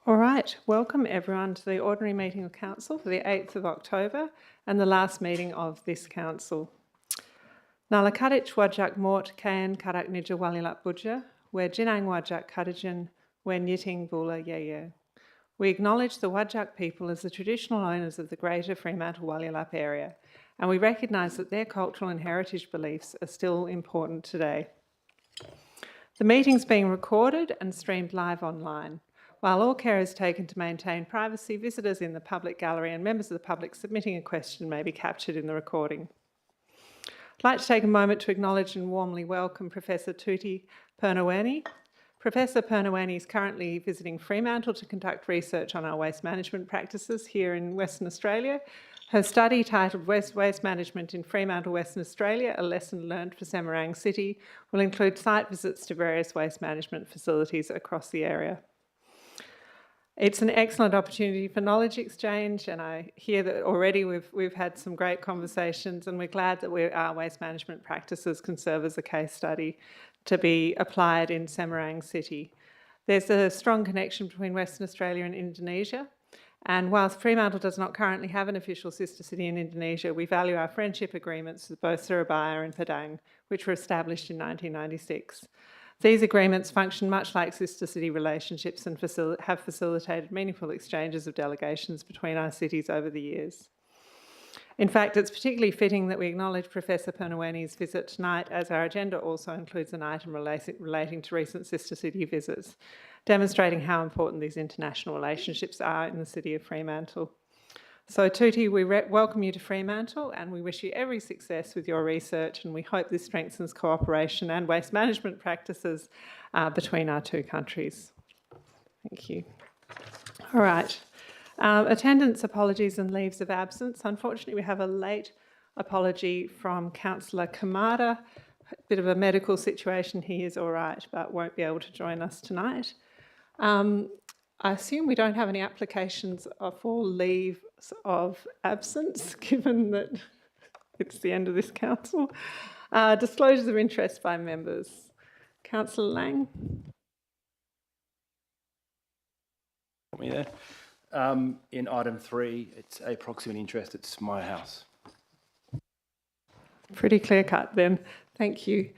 All right, welcome everyone to the Ordinary Meeting of Council for the 8th of October and the last meeting of this Council. Nala Kadich Wajak Mort Kayan Karak Nija Walilap Budja, where Jinang Wajak Kadajan, where Nyiting Bula Yeye. We acknowledge the Wajak people as the traditional owners of the greater Fremantle Walilap area, and we recognise that their cultural and heritage beliefs are still important today. The meeting's being recorded and streamed live online. While all care is taken to maintain privacy, visitors in the public gallery and members of the public submitting a question may be captured in the recording. I'd like to take a moment to acknowledge and warmly welcome Professor Tuti Purnaweni. Professor Purnaweni is currently visiting Fremantle to conduct research on our waste management practices here in Western Australia. Her study, titled Waste Management in Fremantle, Western Australia, a lesson learned for Semarang City, will include site visits to various waste management facilities across the area. It's an excellent opportunity for knowledge exchange, and I hear that already we've had some great conversations, and we're glad that our waste management practices can serve as a case study to be applied in Semarang City. There's a strong connection between Western Australia and Indonesia, and whilst Fremantle does not currently have an official sister city in Indonesia, we value our friendship agreements with both Surabaya and Padang, which were established in 1996. These agreements function much like sister city relationships and have facilitated meaningful exchanges of delegations between our cities over the years. In fact, it's particularly fitting that we acknowledge Professor Purnawani's visit tonight, as our agenda also includes an item relating to recent sister city visits, demonstrating how important these international relationships are in the city of Fremantle. So Tuti, we welcome you to Fremantle and we wish you every success with your research, and we hope this strengthens cooperation and waste management practices between our two countries. Thank you. All right. Attendance apologies and leaves of absence. Unfortunately, we have a late apology from Councillor Kamada. A bit of a medical situation. He is all right, but won't be able to join us tonight. I assume we don't have any applications for leave of absence, given that it's the end of this council. Disclosures of interest by members. Councillor Lang. Me there. In item 3, it's a proximate interest. It's my house. Pretty clear cut then. Thank you.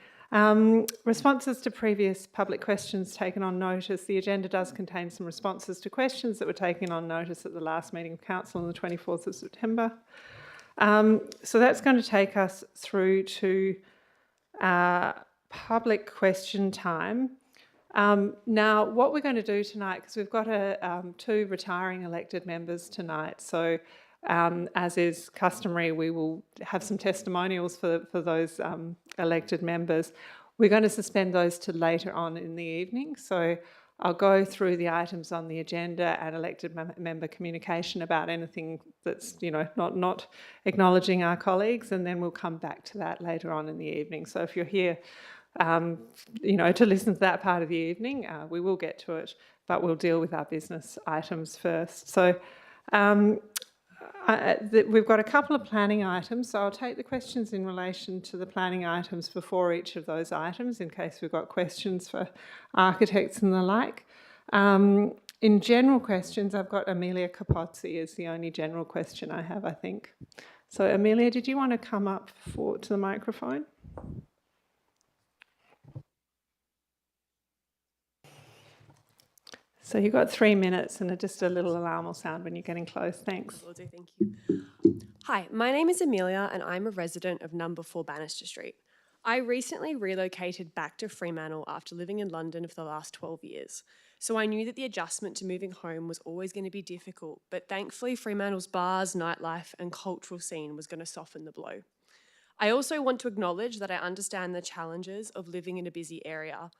Responses to previous public questions taken on notice. The agenda does contain some responses to questions that were taken on notice at the last meeting of Council on the 24th of September. So that's going to take us through to public question time. Now, what we're going to do tonight, because we've got two retiring elected members tonight, so as is customary, we will have some testimonials for those elected members. We're going to suspend those to later on in the evening. So I'll go through the items on the agenda and elected member communication about anything that's, not acknowledging our colleagues, and then we'll come back to that later on in the evening. So if you're here, to listen to that part of the evening, we will get to it, but we'll deal with our business items first. So we've got a couple of planning items, so I'll take the questions in relation to the planning items before each of those items, in case we've got questions for architects and the like. In general questions, I've got Amelia Capozzi as the only general question I have, I think. So Amelia, did you want to come up to the microphone? So you've got 3 minutes, and just a little alarm will sound when you're getting close. Thanks. Will do, thank you. Hi, my name is Amelia and I'm a resident of number 4 Bannister Street. I recently relocated back to Fremantle after living in London for the last 12 years. So I knew that the adjustment to moving home was always going to be difficult, but thankfully Fremantle's bars, nightlife and cultural scene was going to soften the blow. I also want to acknowledge that I understand the challenges of living in a busy area.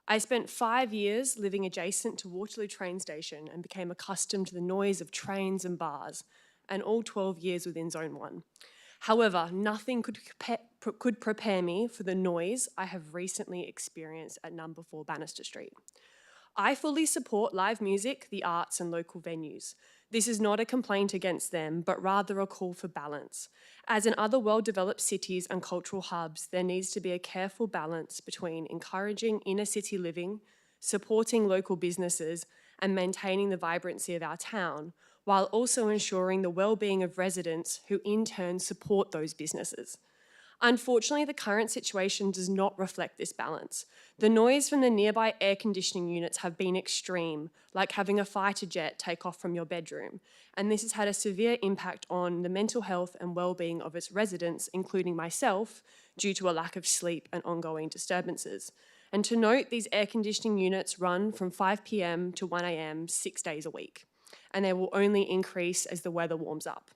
I spent 5 years living adjacent to Waterloo train station and became accustomed to the noise of trains and bars, and all 12 years within Zone 1. However, nothing could prepare me for the noise I have recently experienced at number 4 Bannister Street. I fully support live music, the arts and local venues. This is not a complaint against them, but rather a call for balance. As in other well-developed cities and cultural hubs, there needs to be a careful balance between encouraging inner city living, supporting local businesses, and maintaining the vibrancy of our town, while also ensuring the well-being of residents who in turn support those businesses. Unfortunately, the current situation does not reflect this balance. The noise from the nearby air conditioning units have been extreme, like having a fighter jet take off from your bedroom, and this has had a severe impact on the mental health and well-being of its residents, including myself, due to a lack of sleep and ongoing disturbances. And to note, these air conditioning units run from 5 p.m. to 1 a.m. 6 days a week, and they will only increase as the weather warms up.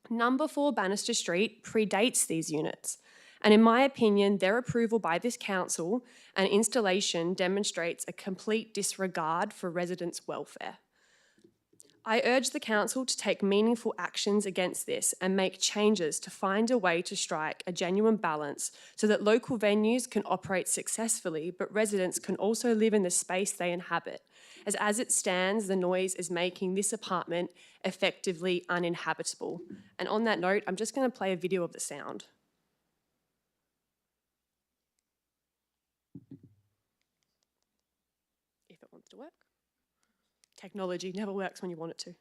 Number 4 Bannister Street predates these units, and in my opinion, their approval by this council and installation demonstrates a complete disregard for residents' welfare. I urge the council to take meaningful actions against this and make changes to find a way to strike a genuine balance so that local venues can operate successfully, but residents can also live in the space they inhabit. As it stands, the noise is making this apartment effectively uninhabitable. And on that note, I'm just going to play a video of the sound. If it wants to work. Technology never works when you want it to.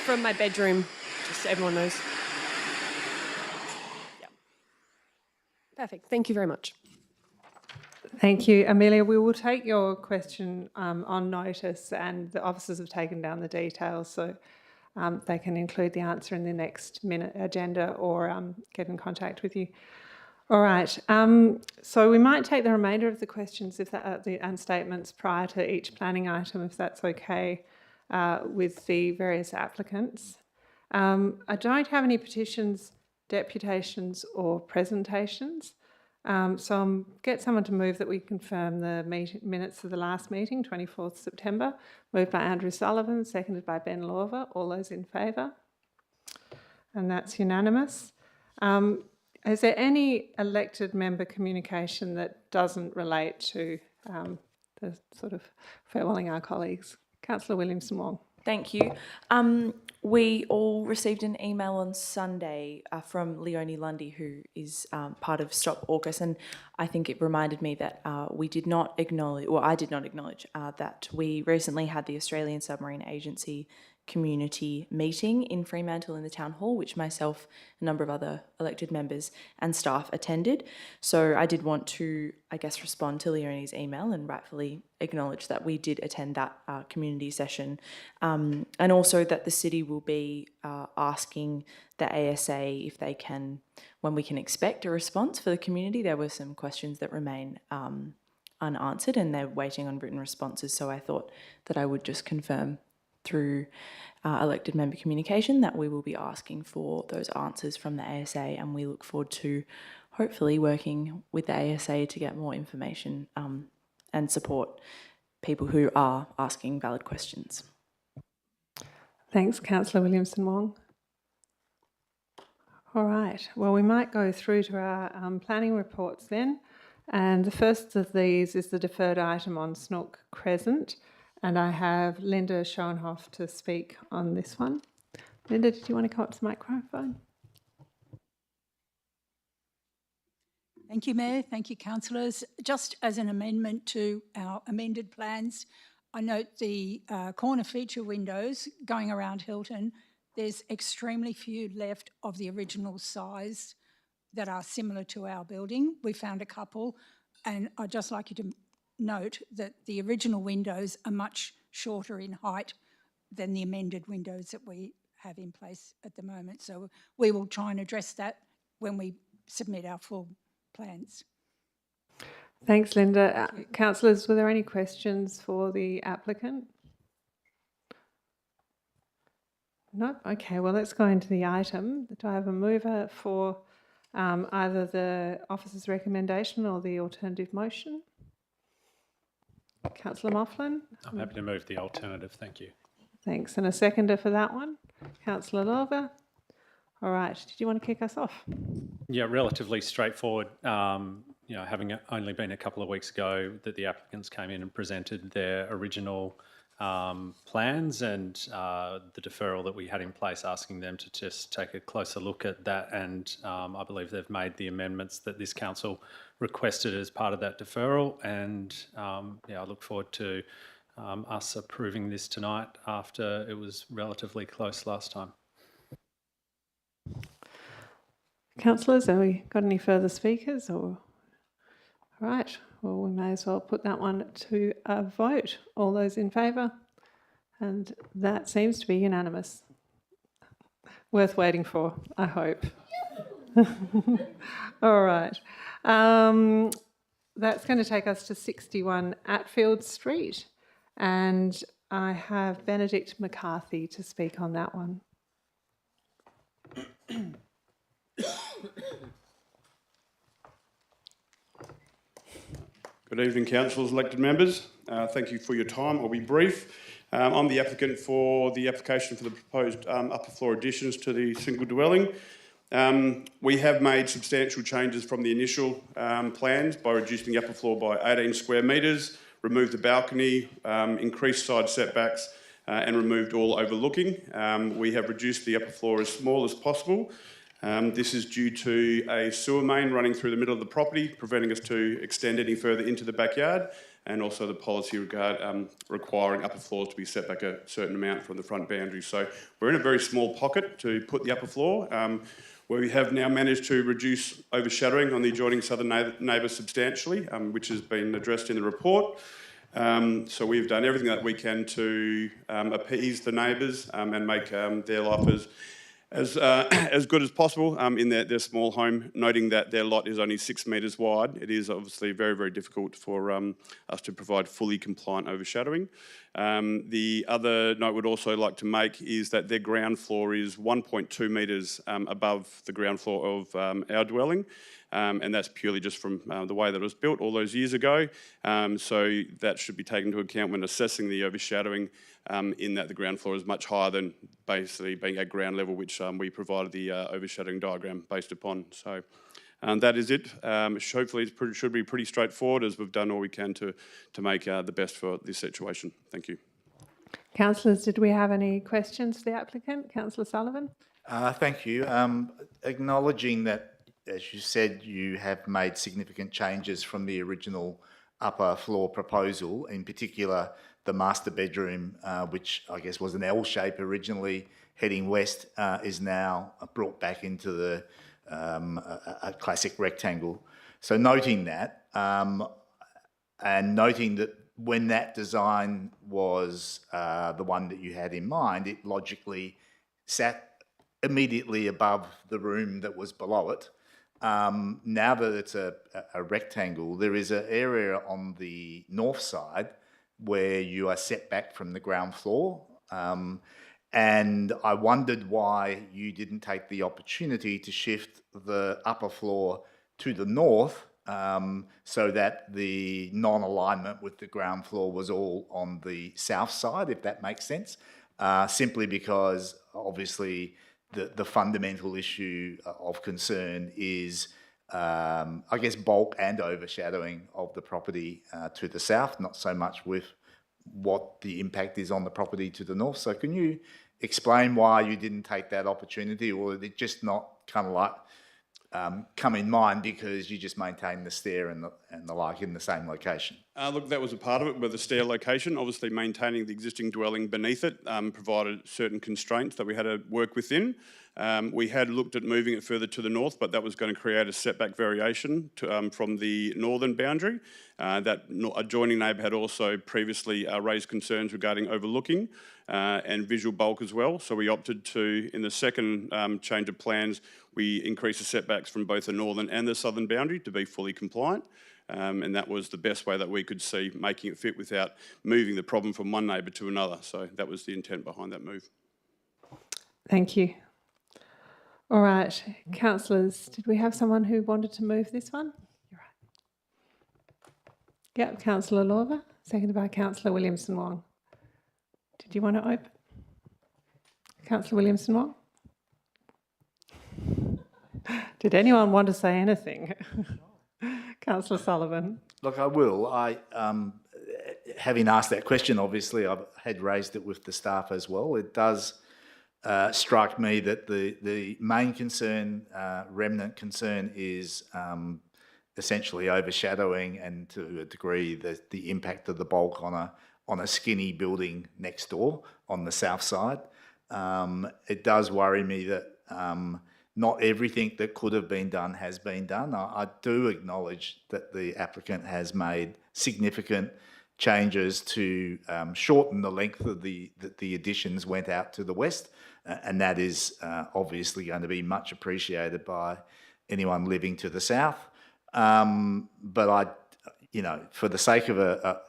From my bedroom, just so everyone knows. Yeah. Perfect. Thank you very much. Thank you, Amelia. We will take your question on notice, and the officers have taken down the details, so they can include the answer in the next minute agenda or get in contact with you. All right. So we might take the remainder of the questions and statements prior to each planning item, if that's okay, with the various applicants. I don't have any petitions, deputations, or presentations. So I'll get someone to move that we confirm the minutes of the last meeting, 24th September, moved by Andrew Sullivan, seconded by Ben Lorver. All those in favour? And that's unanimous. Is there any elected member communication that doesn't relate to the sort of farewelling our colleagues? Councillor Williamson-Wong. Thank you. We all received an email on Sunday from Leonie Lundy, who is part of Stop AUKUS, and I think it reminded me that we did not acknowledge, or I did not acknowledge, that we recently had the Australian Submarine Agency community meeting in Fremantle in the Town Hall, which myself, a number of other elected members and staff attended. So I did want to, I guess, respond to Leonie's email and rightfully acknowledge that we did attend that community session, and also that the city will be asking the ASA if they can, when we can expect a response for the community. There were some questions that remain unanswered and they're waiting on written responses, so I thought that I would just confirm through elected member communication that we will be asking for those answers from the ASA, and we look forward to hopefully working with the ASA to get more information and support people who are asking valid questions. Thanks, Councillor Williamson-Wong. All right, well, we might go through to our planning reports then. And the first of these is the deferred item on Snook Crescent. And I have Linda Schoenhoff to speak on this one. Linda, did you want to come up to the microphone? Thank you, Mayor. Thank you, councillors. Just as an amendment to our amended plans, I note the corner feature windows going around Hilton. There's extremely few left of the original size that are similar to our building. We found a couple, and I'd just like you to note that the original windows are much shorter in height than the amended windows that we have in place at the moment. So we will try and address that when we submit our full plans. Thanks, Linda. Councillors, were there any questions for the applicant? No? Okay, well, let's go into the item. Do I have a mover for either the officer's recommendation or the alternative motion? Councillor Moughlin? I'm happy to move the alternative, thank you. Thanks. And a seconder for that one? Councillor Lorver? All right. Did you want to kick us off? Yeah, relatively straightforward. You know, having only been a couple of weeks ago that the applicants came in and presented their original plans and the deferral that we had in place, asking them to just take a closer look at that. And I believe they've made the amendments that this council requested as part of that deferral. And I look forward to us approving this tonight after it was relatively close last time. Councillors, have we got any further speakers? All right, well, we may as well put that one to a vote. All those in favour? And that seems to be unanimous. Worth waiting for, I hope. All right. That's going to take us to 61 Atfield Street. And I have Benedict McCarthy to speak on that one. Good evening, councillors, elected members. Thank you for your time. I'll be brief. I'm the applicant for the application for the proposed upper floor additions to the single dwelling. We have made substantial changes from the initial plans by reducing the upper floor by 18 square metres, removed the balcony, increased side setbacks and removed all overlooking. We have reduced the upper floor as small as possible. This is due to a sewer main running through the middle of the property, preventing us to extend any further into the backyard, and also the policy requiring upper floors to be set back a certain amount from the front boundary. So we're in a very small pocket to put the upper floor, where we have now managed to reduce overshadowing on the adjoining southern neighbour substantially, which has been addressed in the report. So we've done everything that we can to appease the neighbours and make their life as good as possible in their small home, noting that their lot is only 6 metres wide. It is obviously very, very difficult for us to provide fully compliant overshadowing. The other note we'd also like to make is that their ground floor is 1.2 metres above the ground floor of our dwelling. And that's purely just from the way that it was built all those years ago. So that should be taken into account when assessing the overshadowing, in that the ground floor is much higher than basically being at ground level, which we provided the overshadowing diagram based upon. So that is it. Hopefully it should be pretty straightforward, as we've done all we can to make the best for this situation. Thank you. Councillors, did we have any questions for the applicant? Councillor Sullivan? Thank you. Acknowledging that, as you said, you have made significant changes from the original upper floor proposal, in particular the master bedroom, which I guess was an L shape originally heading west, is now brought back into the a classic rectangle. So noting that, and noting that when that design was the one that you had in mind, it logically sat immediately above the room that was below it. Now that it's a rectangle, there is an area on the north side where you are set back from the ground floor. And I wondered why you didn't take the opportunity to shift the upper floor to the north, so that the non-alignment with the ground floor was all on the south side, if that makes sense. Simply because obviously the fundamental issue of concern is, I guess, bulk and overshadowing of the property to the south, not so much with what the impact is on the property to the north. So can you explain why you didn't take that opportunity, or did it just not kind of like come in mind because you just maintain the stair and the like in the same location? Look, that was a part of it, with the stair location. Obviously, maintaining the existing dwelling beneath it provided certain constraints that we had to work within. We had looked at moving it further to the north, but that was going to create a setback variation from the northern boundary. That adjoining neighbour had also previously raised concerns regarding overlooking and visual bulk as well. So we opted to, in the second change of plans, we increased the setbacks from both the northern and the southern boundary to be fully compliant. And that was the best way that we could see making it fit without moving the problem from one neighbour to another. So that was the intent behind that move. Thank you. All right, councillors, did we have someone who wanted to move this one? You're right. Yep, Councillor Lorber, seconded by Councillor Williamson-Wong. Did you want to open? Councillor Williamson-Wong? Did anyone want to say anything? Councillor Sullivan. Look, I will. having asked that question, obviously I had raised it with the staff as well. It does strike me that the main concern, remnant concern, is essentially overshadowing, and to a degree the impact of the bulk on a skinny building next door on the south side. It does worry me that not everything that could have been done has been done. I do acknowledge that the applicant has made significant changes to shorten the length of the additions went out to the west, and that is obviously going to be much appreciated by anyone living to the south. But for the sake of a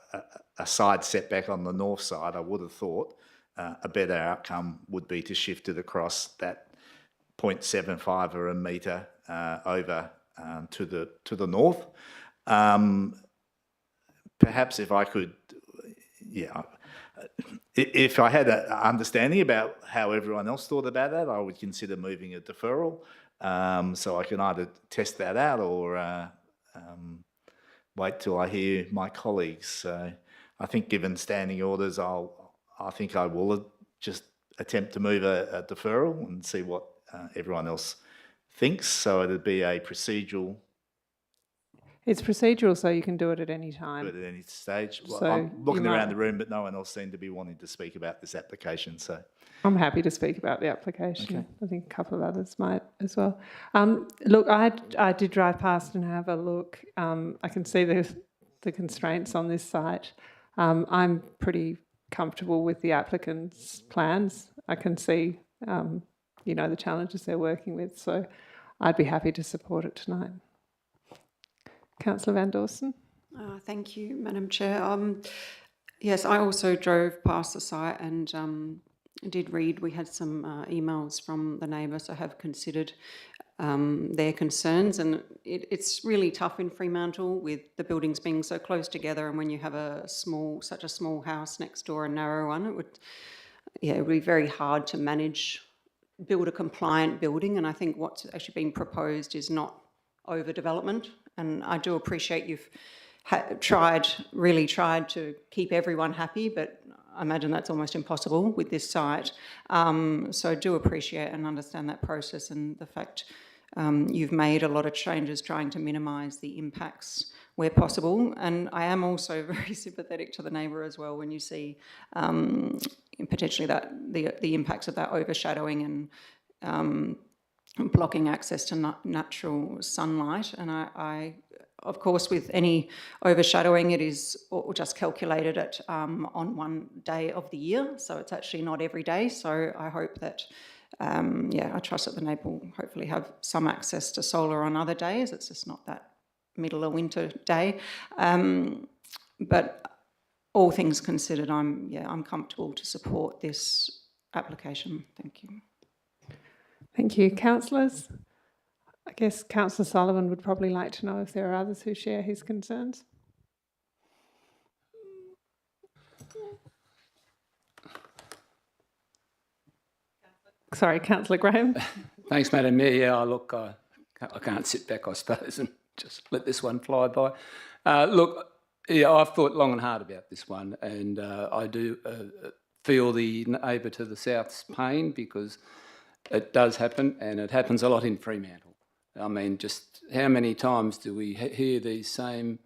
side setback on the north side, I would have thought a better outcome would be to shift it across that 0.75 or a metre over to the north. Perhaps if I could, if I had an understanding about how everyone else thought about that, I would consider moving a deferral. So I can either test that out or wait till I hear my colleagues. So I think, given standing orders, I think I will just attempt to move a deferral and see what everyone else thinks. So it'd be a procedural. It's procedural, so you can do it at any time. At any stage. Well, So I'm looking you might- around the room, but no one else seemed to be wanting to speak about this application. So I'm happy to speak about the application. I think a couple of others might as well. Look, I did drive past and have a look. I can see the constraints on this site. I'm pretty comfortable with the applicant's plans. I can see, the challenges they're working with. So I'd be happy to support it tonight. Councillor Van Dawson. Thank you, Madam Chair. Yes, I also drove past the site and did read. We had some emails from the neighbours who have considered their concerns, and it's really tough in Fremantle with the buildings being so close together, and when you have such a small house next door, a narrow one, it would be very hard to build a compliant building. And I think what's actually been proposed is not overdevelopment. And I do appreciate you've really tried to keep everyone happy, but I imagine that's almost impossible with this site. So I do appreciate and understand that process, and the fact you've made a lot of changes trying to minimise the impacts where possible. And I am also very sympathetic to the neighbour as well when you see potentially that the impacts of that overshadowing and blocking access to natural sunlight. And I of course, with any overshadowing, it is just calculated at on one day of the year, so it's actually not every day. So I hope that, I trust that the neighbour will hopefully have some access to solar on other days. It's just not that middle of winter day. But all things considered, I'm comfortable to support this application. Thank you. Thank you. Councillors? I guess Councillor Sullivan would probably like to know if there are others who share his concerns. Sorry, Councillor Graham. Thanks, Madam Mayor. Yeah, look, I can't sit back, I suppose, and just let this one fly by. I've thought long and hard about this one, and I do feel the neighbour to the south's pain, because it does happen, and it happens a lot in Fremantle. I mean, just how many times do we hear these same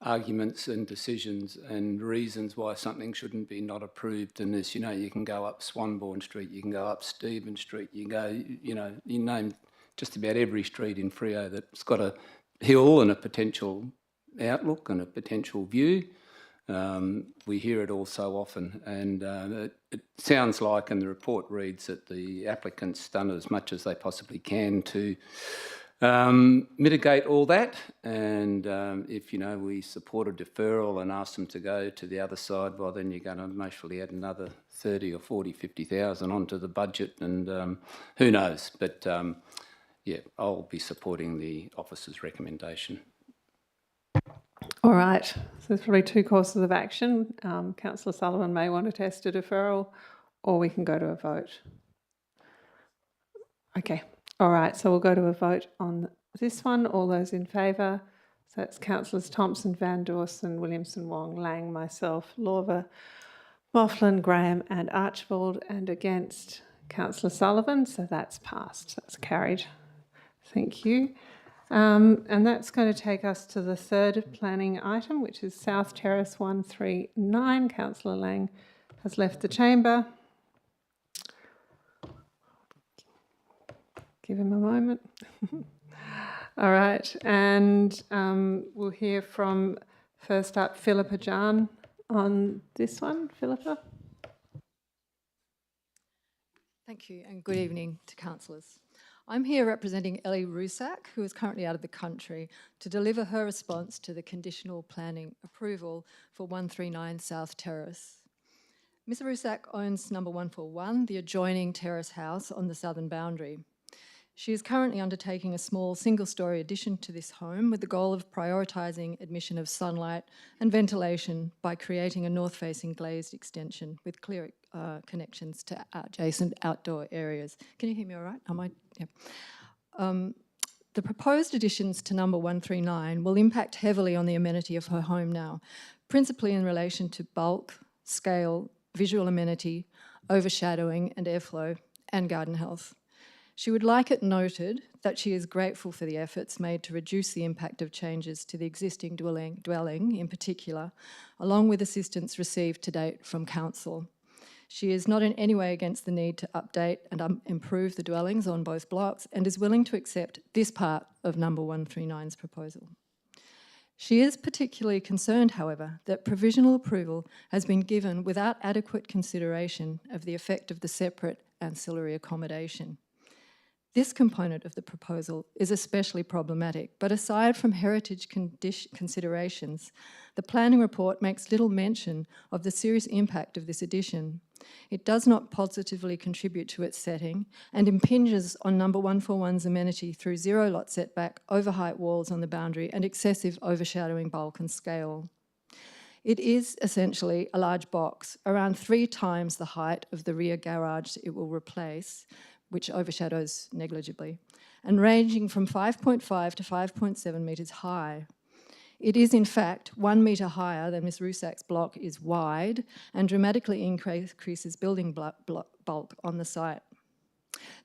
arguments and decisions and reasons why something shouldn't be not approved? And this, you can go up Swanbourne Street, you can go up Stephen Street, you go, you name just about every street in Freo that's got a hill and a potential outlook and a potential view. We hear it all so often, and it sounds like, and the report reads, that the applicant's done as much as they possibly can to mitigate all that. And if we support a deferral and ask them to go to the other side, well, then you're going to mostly add another 30 or 40, 50,000 onto the budget, and who knows? But I'll be supporting the officer's recommendation. All right, so there's probably two courses of action. Councillor Sullivan may want to test a deferral, or we can go to a vote. Okay, all right, so we'll go to a vote on this one. All those in favour So that's councillors Thompson, Van Dawson, Williamson, Wong, Lang, myself, Lorva, Mofflin, Graham and Archibald, and against councillor Sullivan, so that's passed, that's carried. Thank you. And that's going to take us to the third planning item, which is South Terrace 139. Councillor Lang has left the chamber. Give him a moment. All right, and we'll hear from, first up, Philippa Jahn on this one. Philippa. Thank you and good evening to councillors. I'm here representing Ellie Rusak, who is currently out of the country, to deliver her response to the conditional planning approval for 139 South Terrace. Ms Rusak owns number 141, the adjoining terrace house on the southern boundary. She is currently undertaking a small single-storey addition to this home with the goal of prioritising admission of sunlight and ventilation by creating a north-facing glazed extension with clear connections to adjacent outdoor areas. Can you hear me all right? Am I? Yep. The proposed additions to number 139 will impact heavily on the amenity of her home now, principally in relation to bulk, scale, visual amenity, overshadowing and airflow, and garden health. She would like it noted that she is grateful for the efforts made to reduce the impact of changes to the existing dwelling in particular, along with assistance received to date from council. She is not in any way against the need to update and improve the dwellings on both blocks and is willing to accept this part of number 139's proposal. She is particularly concerned, however, that provisional approval has been given without adequate consideration of the effect of the separate ancillary accommodation. This component of the proposal is especially problematic, but aside from heritage considerations, the planning report makes little mention of the serious impact of this addition. It does not positively contribute to its setting and impinges on number 141's amenity through zero lot setback, over-height walls on the boundary and excessive overshadowing bulk and scale. It is essentially a large box, around 3 times the height of the rear garage it will replace, which overshadows negligibly, and ranging from 5.5 to 5.7 metres high. It is in fact 1 metre higher than Ms Rusak's block is wide and dramatically increases building bulk on the site.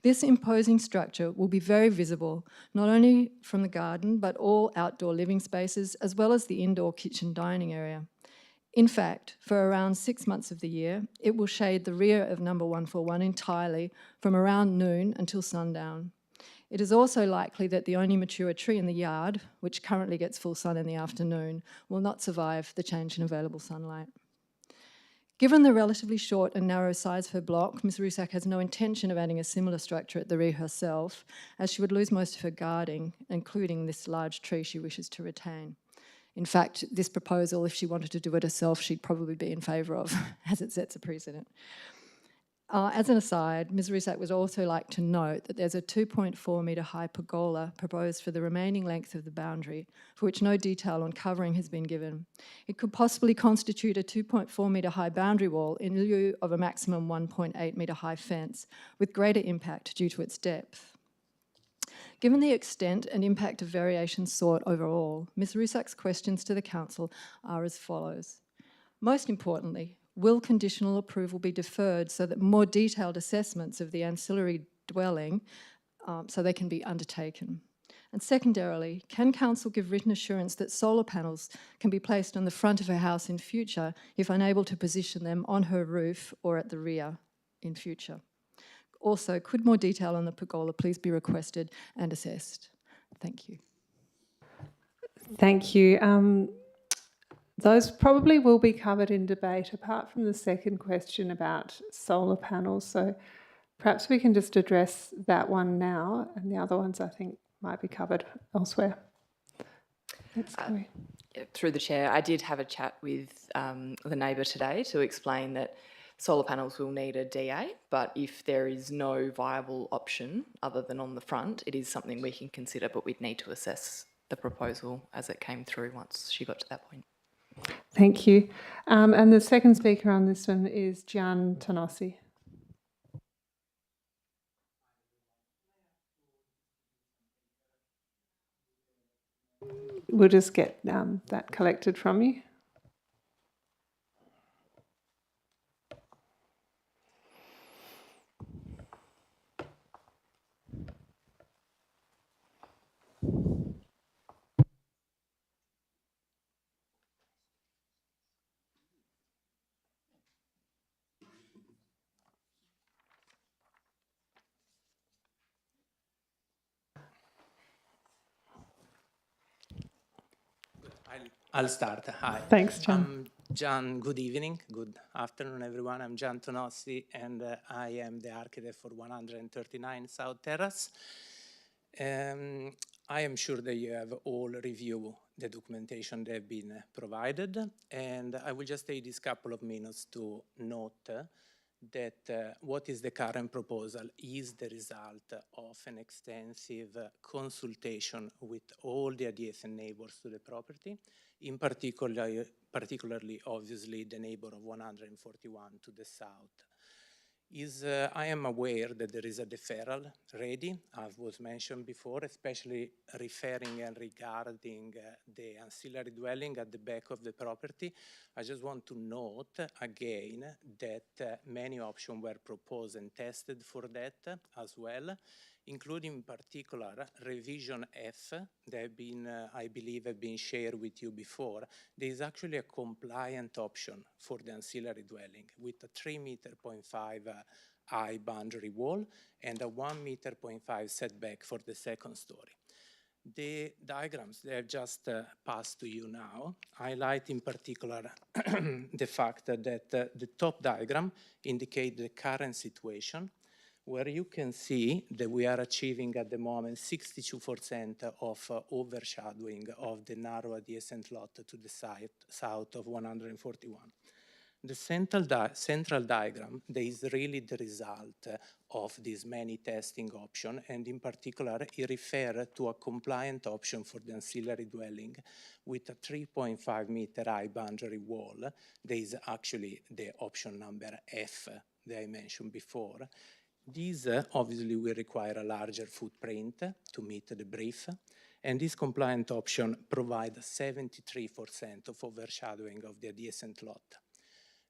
This imposing structure will be very visible, not only from the garden, but all outdoor living spaces, as well as the indoor kitchen dining area. In fact, for around 6 months of the year, it will shade the rear of number 141 entirely from around noon until sundown. It is also likely that the only mature tree in the yard, which currently gets full sun in the afternoon, will not survive the change in available sunlight. Given the relatively short and narrow size of her block, Ms Rusak has no intention of adding a similar structure at the rear herself, as she would lose most of her guarding, including this large tree she wishes to retain. In fact, this proposal, if she wanted to do it herself, she'd probably be in favour of, as it sets a precedent. As an aside, Ms Rusak would also like to note that there's a 2.4 metre high pergola proposed for the remaining length of the boundary, for which no detail on covering has been given. It could possibly constitute a 2.4 metre high boundary wall in lieu of a maximum 1.8 metre high fence, with greater impact due to its depth. Given the extent and impact of variations sought overall, Ms Rusak's questions to the Council are as follows. Most importantly, will conditional approval be deferred so that more detailed assessments of the ancillary dwelling so they can be undertaken? And secondarily, can Council give written assurance that solar panels can be placed on the front of her house in future if unable to position them on her roof or at the rear in future? Also, could more detail on the pergola please be requested and assessed? Thank you. Thank you. Those probably will be covered in debate, apart from the second question about solar panels. So perhaps we can just address that one now, and the other ones I think might be covered elsewhere. Thanks, Chloe. Through the chair, I did have a chat with the neighbour today to explain that solar panels will need a DA, but if there is no viable option other than on the front, it is something we can consider, but we'd need to assess the proposal as it came through once she got to that point. Thank you. And the second speaker on this one is Gian Tonossi. we'll just get that collected from you. I'll start. Hi. Thanks, John. John, good evening. Good afternoon, everyone. I'm John Tonossi, and I am the architect for 139 South Terrace. I am sure that you have all reviewed the documentation that have been provided, and I will just take this couple of minutes to note that what is the current proposal is the result of an extensive consultation with all the adjacent neighbors to the property, in particularly obviously the neighbor of 141 to the south. I am aware that there is a deferral ready, as was mentioned before, especially referring and regarding the ancillary dwelling at the back of the property. I just want to note again that many options were proposed and tested for that as well, including in particular revision F that have been, I believe, have been shared with you before. There is actually a compliant option for the ancillary dwelling with a 3.5 meter high boundary wall and a 1.5 meter setback for the second story. The diagrams that I've just passed to you now highlight in particular the fact that the top diagram indicates the current situation, where you can see that we are achieving at the moment 62% of overshadowing of the narrow adjacent lot to the south of 141. The central diagram that is really the result of these many testing options, and in particular it refers to a compliant option for the ancillary dwelling with a 3.5 meter high boundary wall. That is actually the option number F that I mentioned before. These obviously will require a larger footprint to meet the brief, and this compliant option provides 73% of overshadowing of the adjacent lot.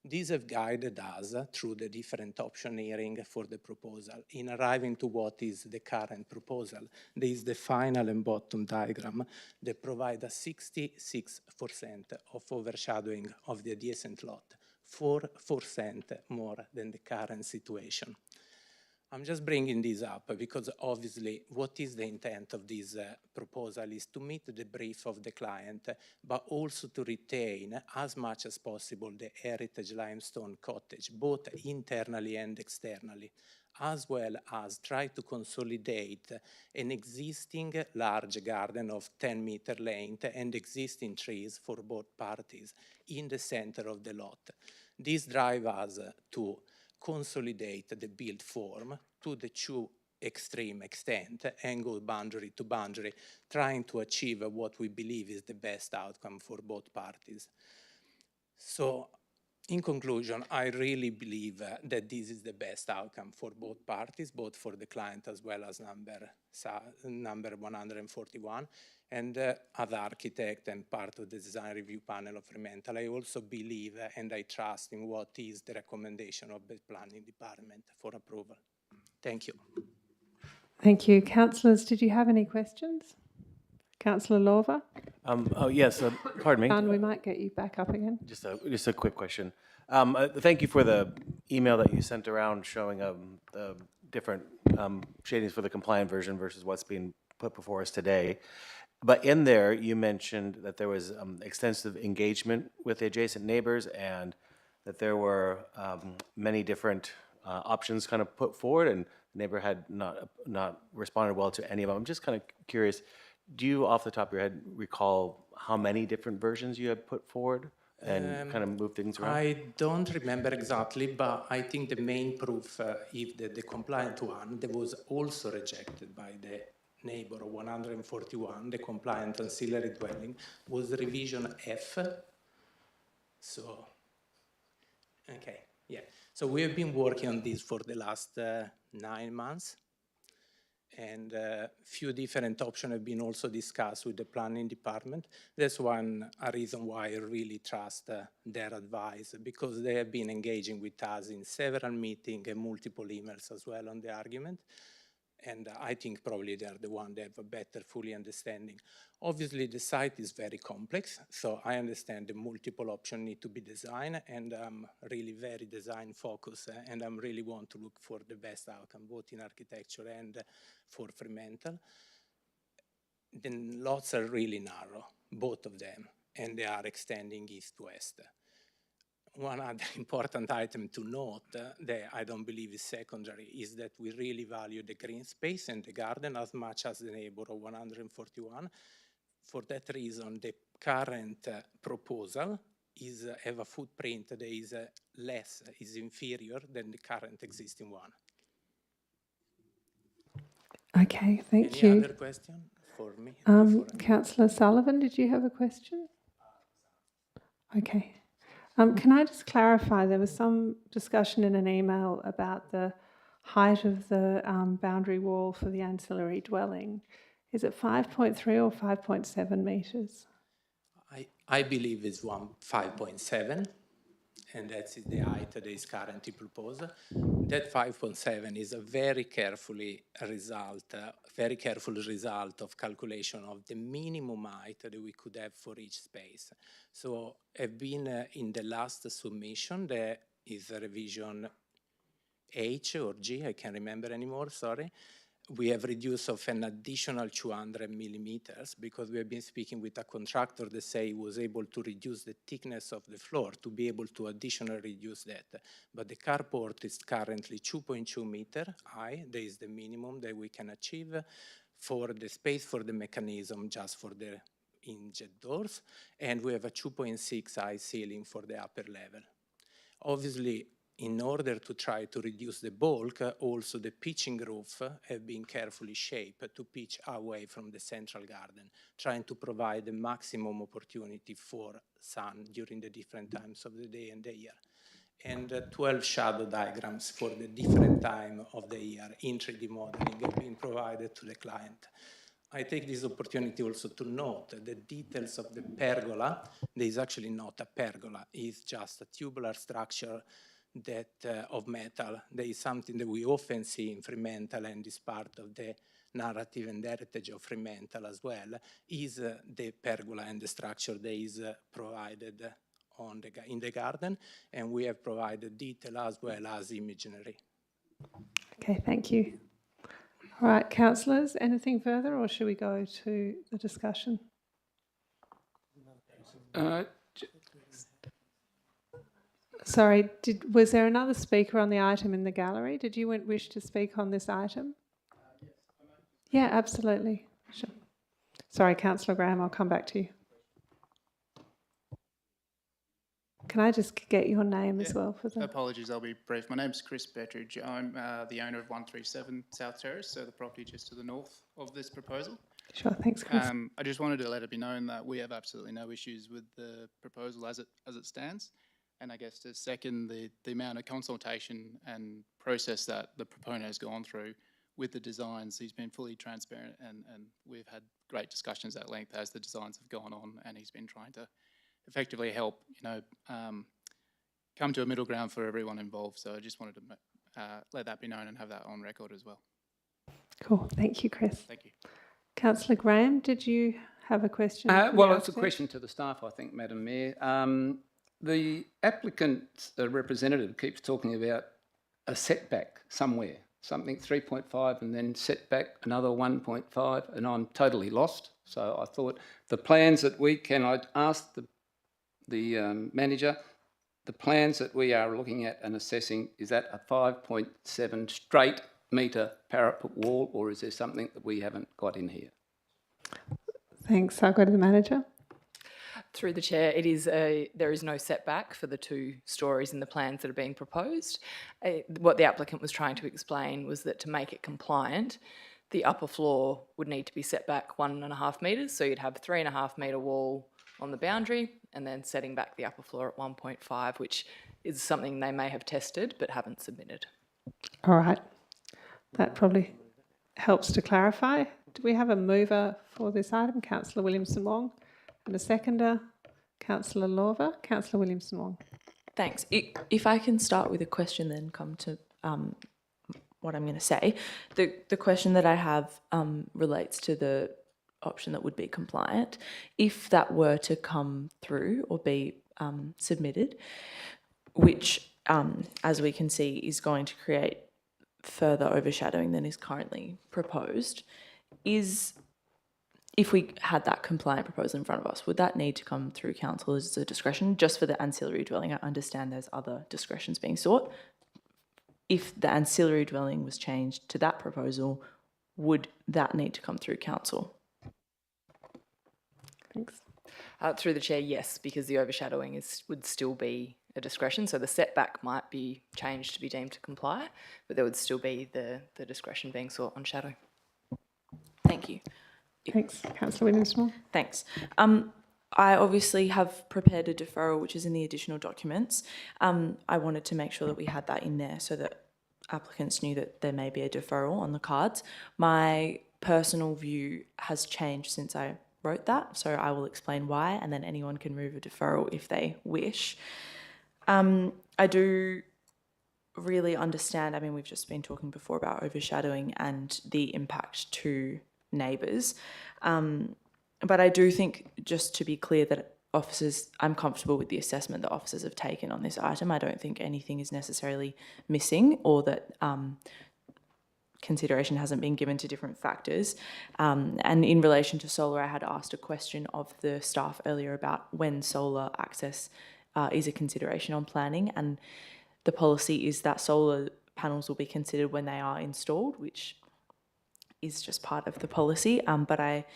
These have guided us through the different optioneering for the proposal in arriving to what is the current proposal. This is the final and bottom diagram that provides a 66% of overshadowing of the adjacent lot, 4% more than the current situation. I'm just bringing this up because obviously what is the intent of this proposal is to meet the brief of the client, but also to retain as much as possible the heritage limestone cottage, both internally and externally, as well as try to consolidate an existing large garden of 10-meter length and existing trees for both parties in the center of the lot. This drives us to consolidate the build form to the two extreme extent and go boundary to boundary, trying to achieve what we believe is the best outcome for both parties. So, in conclusion, I really believe that this is the best outcome for both parties, both for the client as well as number 141. And as architect and part of the design review panel of Fremantle, I also believe and I trust in what is the recommendation of the planning department for approval. Thank you. Thank you. Councillors, did you have any questions? Councillor Lorva? Oh, yes, pardon me. John, we might get you back up again. Just a quick question. Thank you for the email that you sent around showing the different shadings for the compliant version versus what's being put before us today. But in there, you mentioned that there was extensive engagement with the adjacent neighbors and that there were many different options kind of put forward, and the neighbor had not responded well to any of them. I'm just kind of curious, do you, off the top of your head, recall how many different versions you had put forward and kind of moved things around? I don't remember exactly, but I think the main proof is that the compliant one that was also rejected by the neighbor of 141, the compliant ancillary dwelling, was revision F. So, okay, yeah. So we have been working on this for the last 9 months. and few different options have been also discussed with the planning department. That's a reason why I really trust their advice, because they have been engaging with us in several meetings and multiple emails as well on the argument. And I think probably they're the one that have a better fully understanding. Obviously, the site is very complex, so I understand the multiple options need to be designed, and I'm really very design focused, and I'm really want to look for the best outcome, both in architecture and for Fremantle. The lots are really narrow, both of them, and they are extending east to west. One other important item to note that I don't believe is secondary is that we really value the green space and the garden as much as the neighbor of 141. For that reason, the current proposal have a footprint that is is inferior than the current existing one. Okay, thank you. Any other question for me? Councillor Sullivan, did you have a question? Okay. Can I just clarify, there was some discussion in an email about the height of the boundary wall for the ancillary dwelling. Is it 5.3 or 5.7 metres? I believe it's 5.7, and that's the height that is currently proposed. That 5.7 is a very careful result of calculation of the minimum height that we could have for each space. So have been in the last submission, there is a revision H or G, I can't remember anymore, sorry. We have reduced of an additional 200 millimeters because we have been speaking with a contractor that say he was able to reduce the thickness of the floor to be able to additionally reduce that. But the carport is currently 2.2 meter high. That is the minimum that we can achieve for the space for the mechanism, just for the injet doors. And we have a 2.6 high ceiling for the upper level. Obviously, in order to try to reduce the bulk, also the pitching roof have been carefully shaped to pitch away from the central garden, trying to provide the maximum opportunity for sun during the different times of the day and the year. And 12 shadow diagrams for the different time of the year in 3D modeling have been provided to the client. I take this opportunity also to note the details of the pergola. There is actually not a pergola, it's just a tubular structure that of metal. There is something that we often see in Fremantle, and is part of the narrative and heritage of Fremantle as well, is the pergola and the structure that is provided in the garden, and we have provided detail as well as imagery. Okay, thank you. All right, councillors, anything further, or should we go to the discussion? Sorry, was there another speaker on the item in the gallery? Did you wish to speak on this item? Yeah, absolutely. Sure. Sorry, Councillor Graham, I'll come back to you. Can I just get your name as well for the... Apologies, I'll be brief. My name's Chris Bettridge. I'm the owner of 137 South Terrace, so the property just to the north of this proposal. Sure, thanks, Chris. I just wanted to let it be known that we have absolutely no issues with the proposal as it stands. And I guess to second the amount of consultation and process that the proponent has gone through with the designs, he's been fully transparent, and we've had great discussions at length as the designs have gone on, and he's been trying to effectively help, come to a middle ground for everyone involved. So I just wanted to let that be known and have that on record as well. Cool, thank you, Chris. Thank you. Councillor Graham, did you have a question? Well, it's a question to the staff, I think, Madam Mayor. The applicant's representative keeps talking about a setback somewhere, something 3.5 and then setback another 1.5, and I'm totally lost. So I thought the plans that I asked the manager, the plans that we are looking at and assessing, is that a 5.7 straight metre parapet wall, or is there something that we haven't got in here? Thanks. I'll go to the manager. Through the chair, there is no setback for the 2 stories in the plans that are being proposed. What the applicant was trying to explain was that to make it compliant, the upper floor would need to be set back 1.5 metres, so you'd have a 3.5 metre wall on the boundary, and then setting back the upper floor at 1.5, which is something they may have tested but haven't submitted. All right. That probably helps to clarify. Do we have a mover for this item? Councillor Williamson-Wong. And a seconder, Councillor Lorver. Councillor Williamson-Wong. Thanks. If I can start with a question, then come to what I'm going to say. The question that I have relates to the option that would be compliant. If that were to come through or be submitted, which, as we can see, is going to create further overshadowing than is currently proposed, if we had that compliant proposal in front of us, would that need to come through council as a discretion? Just for the ancillary dwelling, I understand there's other discretions being sought. If the ancillary dwelling was changed to that proposal, would that need to come through council? Thanks. Through the chair, yes, because the overshadowing would still be a discretion. So the setback might be changed to be deemed to comply, but there would still be the discretion being sought on shadow. Thank you. Thanks. Councillor Williamson-Wong. Thanks. I obviously have prepared a deferral, which is in the additional documents. I wanted to make sure that we had that in there so that applicants knew that there may be a deferral on the cards. My personal view has changed since I wrote that, so I will explain why, and then anyone can move a deferral if they wish. I do really understand, I mean, we've just been talking before about overshadowing and the impact to neighbours. But I do think, just to be clear, that officers, I'm comfortable with the assessment that officers have taken on this item. I don't think anything is necessarily missing or that consideration hasn't been given to different factors. And in relation to solar, I had asked a question of the staff earlier about when solar access is a consideration on planning, and the policy is that solar panels will be considered when they are installed, which is just part of the policy. But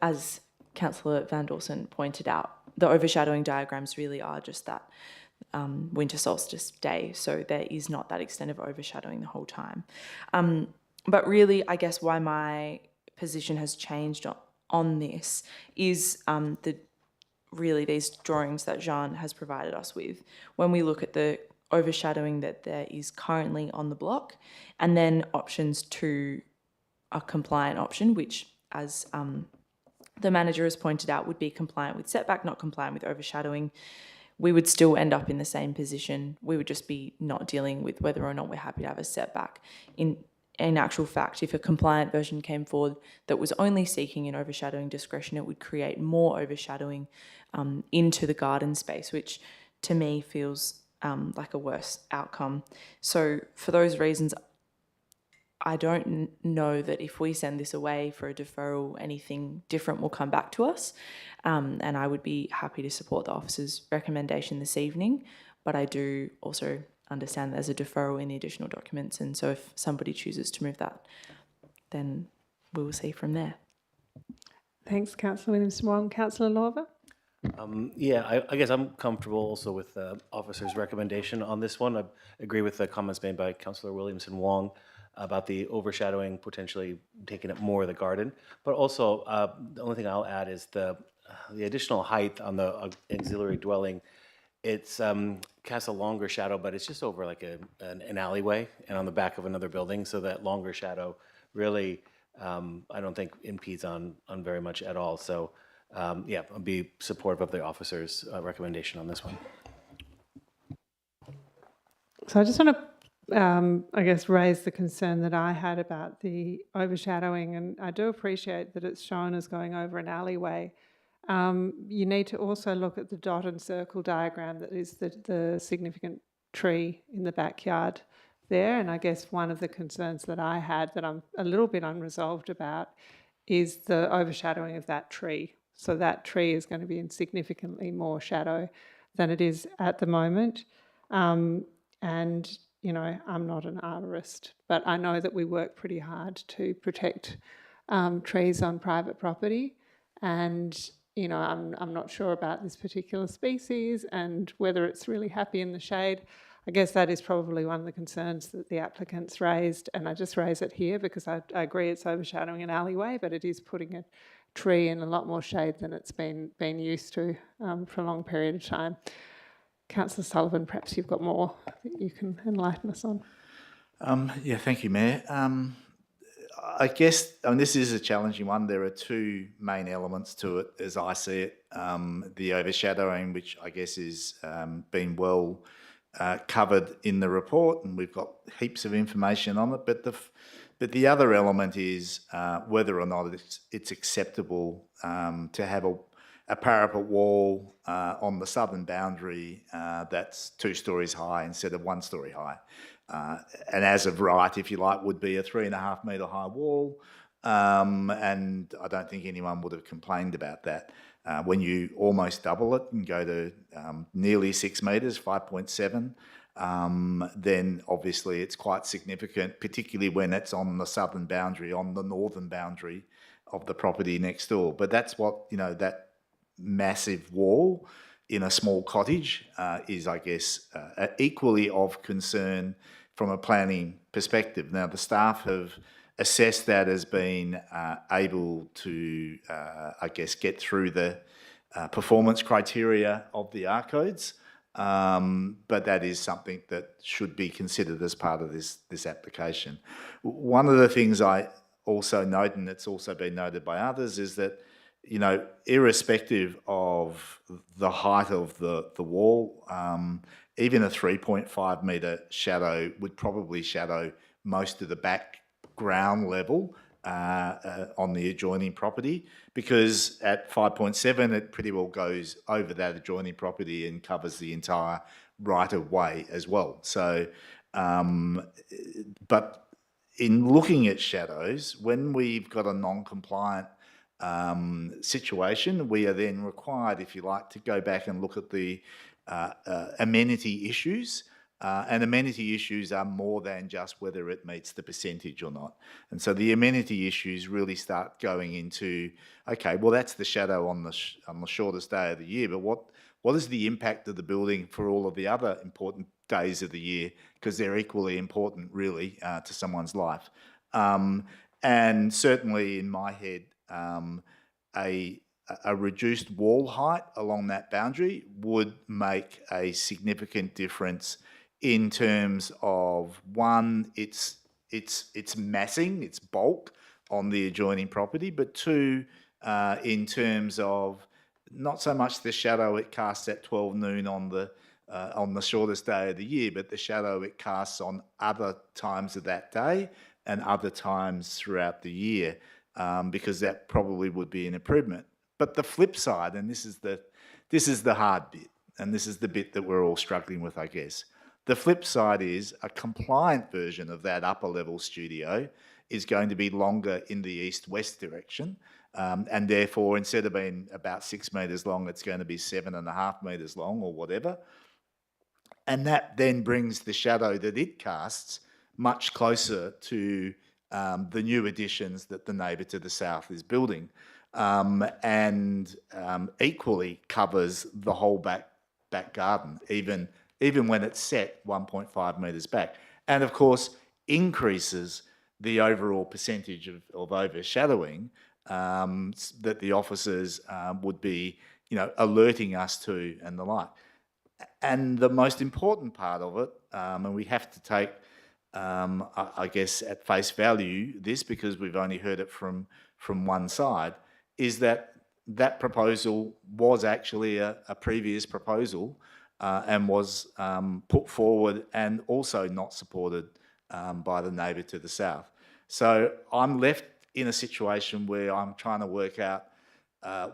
as Councillor Van Dawson pointed out, the overshadowing diagrams really are just that winter solstice day, so there is not that extent of overshadowing the whole time. But really, I guess why my position has changed on this is really these drawings that Jean has provided us with. When we look at the overshadowing that there is currently on the block, and then options to a compliant option, which, as the manager has pointed out, would be compliant with setback, not compliant with overshadowing, we would still end up in the same position. We would just be not dealing with whether or not we're happy to have a setback. In actual fact, if a compliant version came forward that was only seeking an overshadowing discretion, it would create more overshadowing into the garden space, which to me feels like a worse outcome. So for those reasons, I don't know that if we send this away for a deferral, anything different will come back to us. And I would be happy to support the officer's recommendation this evening, but I do also understand there's a deferral in the additional documents, and so if somebody chooses to move that, then we will see from there. Thanks, Councillor Williamson-Wong. Councillor Lorver? I guess I'm comfortable also with the officer's recommendation on this one. I agree with the comments made by Councillor Williamson-Wong about the overshadowing potentially taking up more of the garden. But also, the only thing I'll add is the additional height on the auxiliary dwelling. It's casts a longer shadow, but it's just over like an alleyway and on the back of another building. So that longer shadow really, I don't think impedes on very much at all. So I'll be supportive of the officer's recommendation on this one. So I just want to, raise the concern that I had about the overshadowing, and I do appreciate that it's shown as going over an alleyway. You need to also look at the dot and circle diagram that is the significant tree in the backyard there. And I guess one of the concerns that I had that I'm a little bit unresolved about is the overshadowing of that tree. So that tree is going to be in significantly more shadow than it is at the moment. And, I'm not an arborist, but I know that we work pretty hard to protect trees on private property. And I'm not sure about this particular species and whether it's really happy in the shade. I guess that is probably one of the concerns that the applicants raised, and I just raise it here because I agree it's overshadowing an alleyway, but it is putting a tree in a lot more shade than it's been used to for a long period of time. Councillor Sullivan, perhaps you've got more that you can enlighten us on. Yeah, thank you, Mayor. I guess, this is a challenging one. There are two main elements to it, as I see it. The overshadowing, which I guess is been well covered in the report, and we've got heaps of information on it. But the other element is whether or not it's acceptable to have a parapet wall on the southern boundary that's 2 stories high instead of 1 story high. And as of right, if you like, would be a 3.5 metre high wall. And I don't think anyone would have complained about that. When you almost double it and go to nearly 6 metres, 5.7, then obviously it's quite significant, particularly when it's on the southern boundary, on the northern boundary of the property next door. But that's what, that massive wall in a small cottage is, I guess, equally of concern from a planning perspective. Now, the staff have assessed that as being able to, I guess, get through the performance criteria of the ARCODES, but that is something that should be considered as part of this application. One of the things I also note, and it's also been noted by others, is that irrespective of the height of the wall, even a 3.5 metre shadow would probably shadow most of the background level on the adjoining property, because at 5.7 it pretty well goes over that adjoining property and covers the entire right of way as well. So, but in looking at shadows, when we've got a non-compliant situation, we are then required, if you like, to go back and look at the amenity issues. And amenity issues are more than just whether it meets the percentage or not. And so the amenity issues really start going into, okay, well, that's the shadow on the shortest day of the year, but what is the impact of the building for all of the other important days of the year? Because they're equally important, really, to someone's life. And certainly in my head, a reduced wall height along that boundary would make a significant difference in terms of, one, its massing, its bulk on the adjoining property, but two, in terms of not so much the shadow it casts at 12 noon on the shortest day of the year, but the shadow it casts on other times of that day and other times throughout the year, because that probably would be an improvement. But the flip side, and this is the hard bit, and this is the bit that we're all struggling with, I guess. The flip side is a compliant version of that upper level studio is going to be longer in the east-west direction, and therefore, instead of being about 6 metres long, it's going to be 7.5 metres long or whatever. And that then brings the shadow that it casts much closer to the new additions that the neighbour to the south is building, and equally covers the whole back garden, even when it's set 1.5 metres back. And of course, increases the overall percentage of overshadowing that the officers would be, alerting us to and the like. And the most important part of it, and we have to take, I guess, at face value this, because we've only heard it from one side, is that proposal was actually a previous proposal and was put forward and also not supported by the neighbour to the south. So I'm left in a situation where I'm trying to work out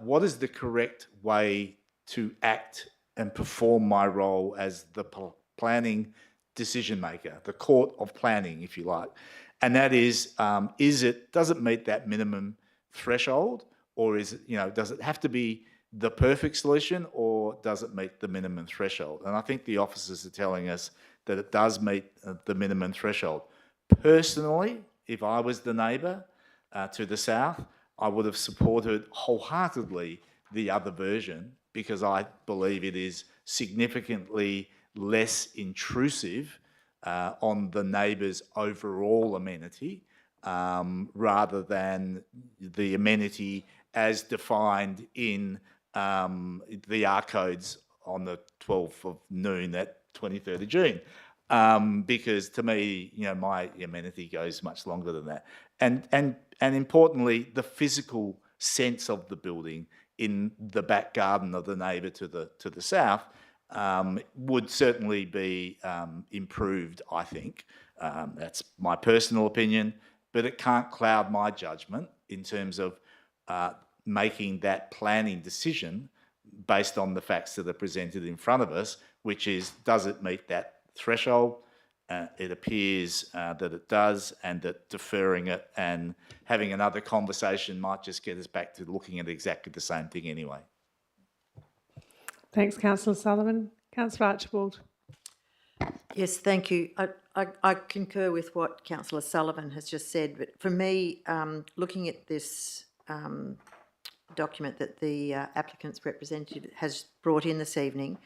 what is the correct way to act and perform my role as the planning decision maker, the court of planning, if you like. And that is does it meet that minimum threshold, or is it, does it have to be the perfect solution, or does it meet the minimum threshold? And I think the officers are telling us that it does meet the minimum threshold. Personally, if I was the neighbour to the south, I would have supported wholeheartedly the other version, because I believe it is significantly less intrusive on the neighbour's overall amenity, rather than the amenity as defined in the ARCODES on the 12th of noon at 23rd of June. because to me, my amenity goes much longer than that. And importantly, the physical sense of the building in the back garden of the neighbour to the south would certainly be improved, I think. That's my personal opinion, but it can't cloud my judgment in terms of making that planning decision based on the facts that are presented in front of us, which is, does it meet that threshold? It appears that it does, and that deferring it and having another conversation might just get us back to looking at exactly the same thing anyway. Thanks, Councillor Sullivan. Councillor Archibald. Yes, thank you. I concur with what Councillor Sullivan has just said, but for me, looking at this document that the applicant's representative has brought in this evening,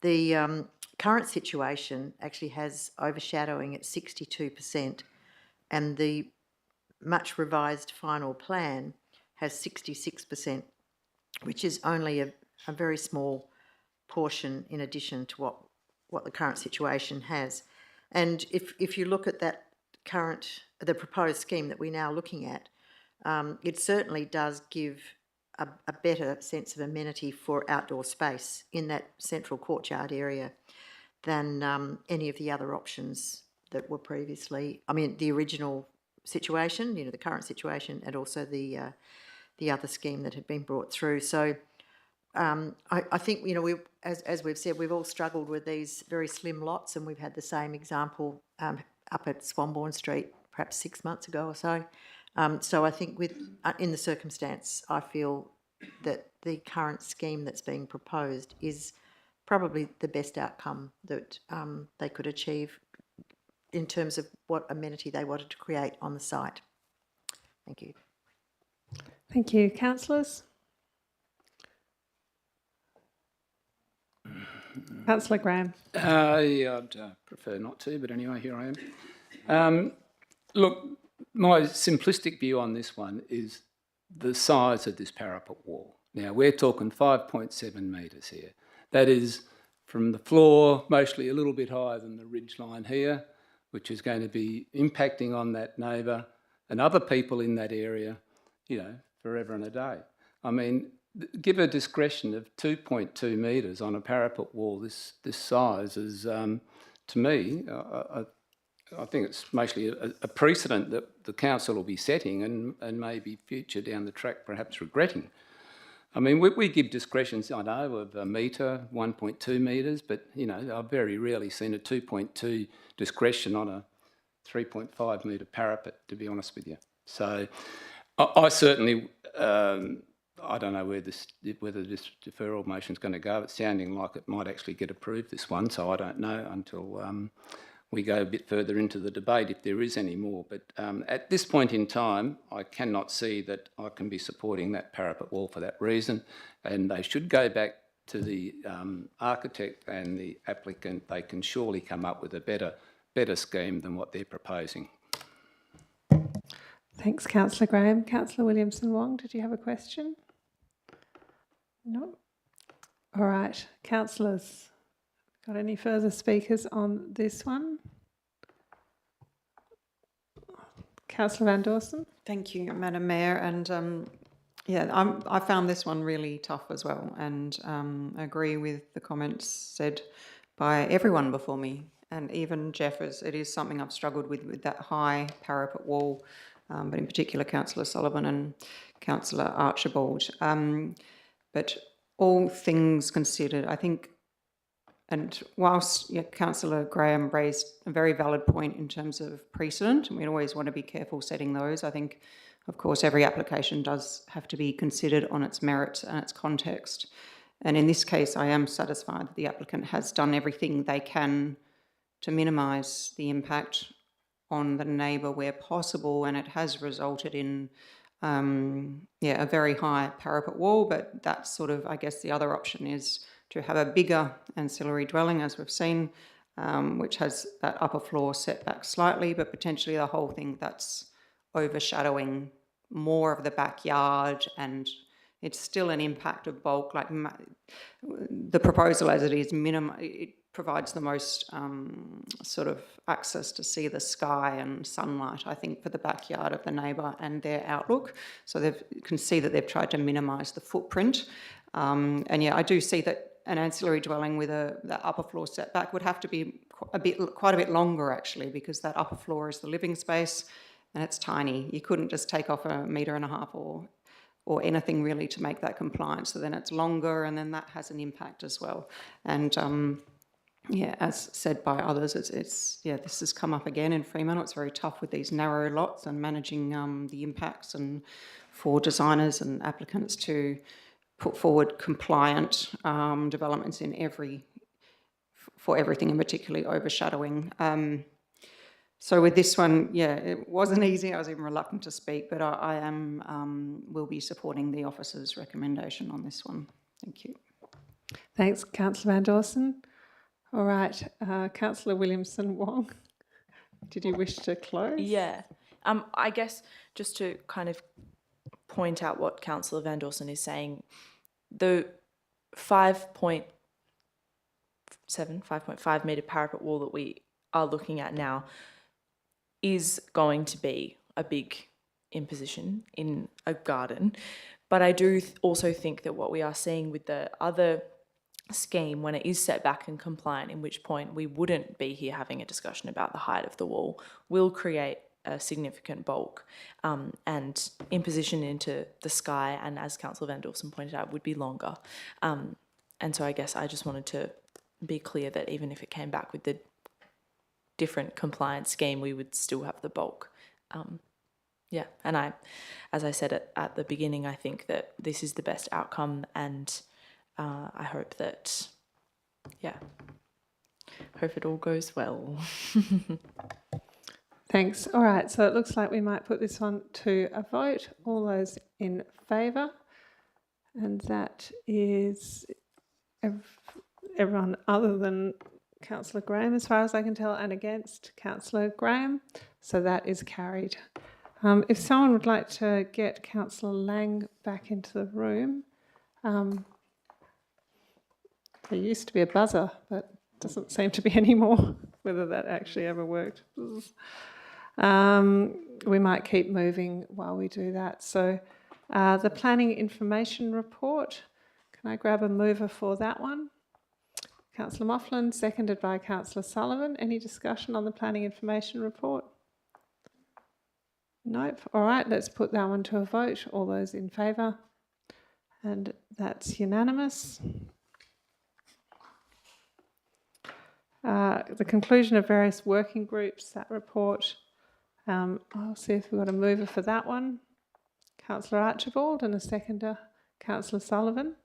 the current situation actually has overshadowing at 62%, and the much revised final plan has 66%, which is only a very small portion in addition to what the current situation has. And if you look at that the proposed scheme that we're now looking at, it certainly does give a better sense of amenity for outdoor space in that central courtyard area than any of the other options that were previously, the original situation, the current situation, and also the other scheme that had been brought through. So I think, as we've said, we've all struggled with these very slim lots, and we've had the same example up at Swanbourne Street perhaps 6 months ago or so. So I think in the circumstance, I feel that the current scheme that's being proposed is probably the best outcome that they could achieve in terms of what amenity they wanted to create on the site. Thank you. Thank you. Councillors? Councillor Graham. Yeah, I'd prefer not to, but anyway, here I am. Look, my simplistic view on this one is the size of this parapet wall. Now, we're talking 5.7 metres here. That is from the floor, mostly a little bit higher than the ridge line here, which is going to be impacting on that neighbour and other people in that area, forever and a day. Give a discretion of 2.2 metres on a parapet wall this size is, to me, I think it's mostly a precedent that the council will be setting and maybe future down the track perhaps regretting. We give discretions, I know, of a metre, 1.2 metres, but, I've very rarely seen a 2.2 discretion on a 3.5 metre parapet, to be honest with you. So I certainly, I don't know whether this deferral motion is going to go. It's sounding like it might actually get approved, this one, so I don't know until we go a bit further into the debate if there is any more. But at this point in time, I cannot see that I can be supporting that parapet wall for that reason, and they should go back to the architect and the applicant. They can surely come up with a better scheme than what they're proposing. Thanks, Councillor Graham. Councillor Williamson-Wong, did you have a question? No? All right. Councillors, got any further speakers on this one? Councillor Van Dawson. Thank you, Madam Mayor. And I found this one really tough as well, and agree with the comments said by everyone before me, and even Jeff, as it is something I've struggled with that high parapet wall, but in particular Councillor Sullivan and Councillor Archibald. But all things considered, I think, and whilst Councillor Graham raised a very valid point in terms of precedent, and we always want to be careful setting those, I think, of course, every application does have to be considered on its merits and its context. And in this case, I am satisfied that the applicant has done everything they can to minimise the impact on the neighbour where possible, and it has resulted in a very high parapet wall. But that's sort of, I guess, the other option is to have a bigger ancillary dwelling, as we've seen, which has that upper floor set back slightly, but potentially the whole thing that's overshadowing more of the backyard, and it's still an impact of bulk. Like the proposal as it is, provides the most sort of access to see the sky and sunlight, I think, for the backyard of the neighbour and their outlook. So you can see that they've tried to minimise the footprint. And yeah, I do see that an ancillary dwelling with that upper floor setback would have to be quite a bit longer, actually, because that upper floor is the living space and it's tiny. You couldn't just take off 1.5 metres or anything really to make that compliant. So then it's longer, and then that has an impact as well. And yeah, as said by others, this has come up again in Fremantle. It's very tough with these narrow lots and managing the impacts, and for designers and applicants to put forward compliant developments for everything, and particularly overshadowing. So with this one, yeah, it wasn't easy. I was even reluctant to speak, but I will be supporting the officer's recommendation on this one. Thank you. Thanks, Councillor Van Dawson. All right, Councillor Williamson Wong, did you wish to close? Yeah. I guess just to kind of point out what Councillor Van Dawson is saying, the 5.5 metre parapet wall that we are looking at now is going to be a big imposition in a garden. But I do also think that what we are seeing with the other scheme, when it is set back and compliant, in which point we wouldn't be here having a discussion about the height of the wall, will create a significant bulk and imposition into the sky, and as Councillor Van Dawson pointed out, would be longer. And so I guess I just wanted to be clear that even if it came back with the different compliance scheme, we would still have the bulk. Yeah, and as I said at the beginning, I think that this is the best outcome, and I hope that, hope it all goes well. Thanks. All right, so it looks like we might put this one to a vote. All those in favour, and that is everyone other than Councillor Graham, as far as I can tell, and against Councillor Graham. So that is carried. If someone would like to get Councillor Lang back into the room, there used to be a buzzer, but doesn't seem to be anymore, whether that actually ever worked. We might keep moving while we do that. So the Planning Information Report, can I grab a mover for that one? Councillor Moughlin, seconded by Councillor Sullivan. Any discussion on the Planning Information Report? Nope. All right, let's put that one to a vote. All those in favour? And that's unanimous. The conclusion of various working groups, that report. I'll see if we've got a mover for that one. Councillor Archibald, and a seconder, Councillor Sullivan.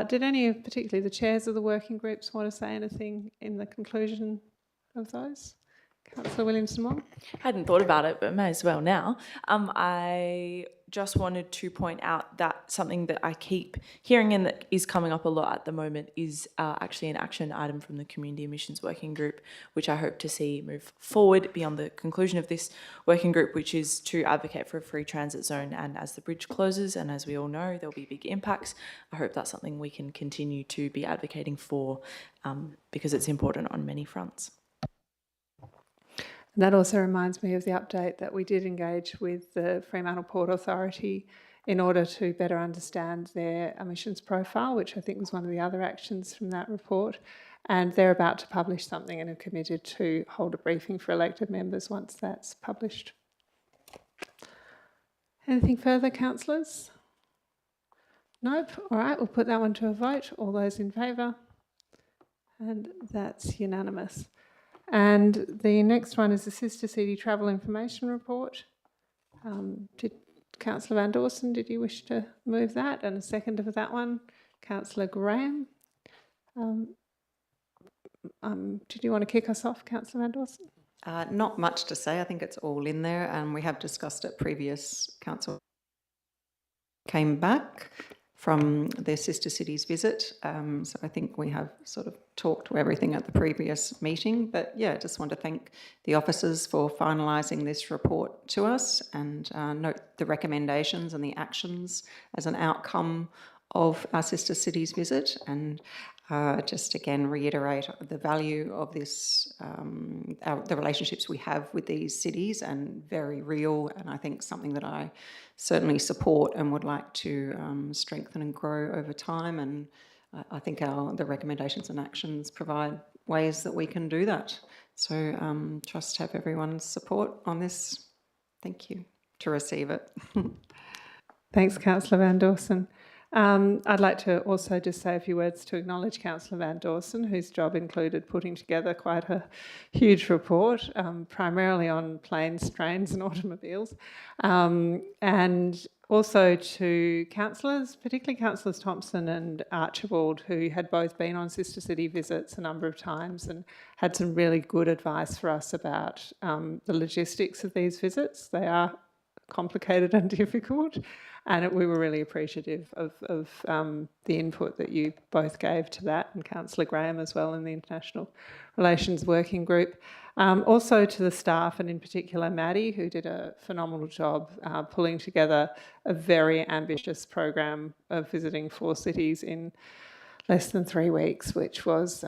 Did any, particularly the chairs of the working groups, want to say anything in the conclusion of those? Councillor Williamson-Wong? Hadn't thought about it, but may as well now. I just wanted to point out that something that I keep hearing and that is coming up a lot at the moment is actually an action item from the Community Emissions Working Group, which I hope to see move forward beyond the conclusion of this working group, which is to advocate for a free transit zone. And as the bridge closes, and as we all know, there'll be big impacts, I hope that's something we can continue to be advocating for because it's important on many fronts. And that also reminds me of the update that we did engage with the Fremantle Port Authority in order to better understand their emissions profile, which I think was one of the other actions from that report. And they're about to publish something and have committed to hold a briefing for elected members once that's published. Anything further, councillors? Nope. All right, we'll put that one to a vote. All those in favour? And that's unanimous. And the next one is the Sister City Travel Information Report. Did Councillor Van Dawson, did you wish to move that? And a seconder for that one, Councillor Graham. Did you want to kick us off, Councillor Van Dawson? Not much to say. I think it's all in there, and we have discussed it. Previous council came back from their sister cities visit, so I think we have sort of talked to everything at the previous meeting. But yeah, I just want to thank the officers for finalising this report to us, and note the recommendations and the actions as an outcome of our sister cities visit. And just again reiterate the value of this, the relationships we have with these cities, and very real, and I think something that I certainly support and would like to strengthen and grow over time. And I think the recommendations and actions provide ways that we can do that. So trust to have everyone's support on this. Thank you. To receive it. Thanks, Councillor Van Dawson. I'd like to also just say a few words to acknowledge Councillor Van Dawson, whose job included putting together quite a huge report, primarily on planes, trains and automobiles, and also to councillors, particularly Councillors Thompson and Archibald, who had both been on Sister City visits a number of times and had some really good advice for us about the logistics of these visits. They are complicated and difficult, and we were really appreciative of the input that you both gave to that, and Councillor Graham as well in the International Relations Working Group. Also to the staff, and in particular Maddie, who did a phenomenal job pulling together a very ambitious program of visiting 4 cities in less than 3 weeks, which was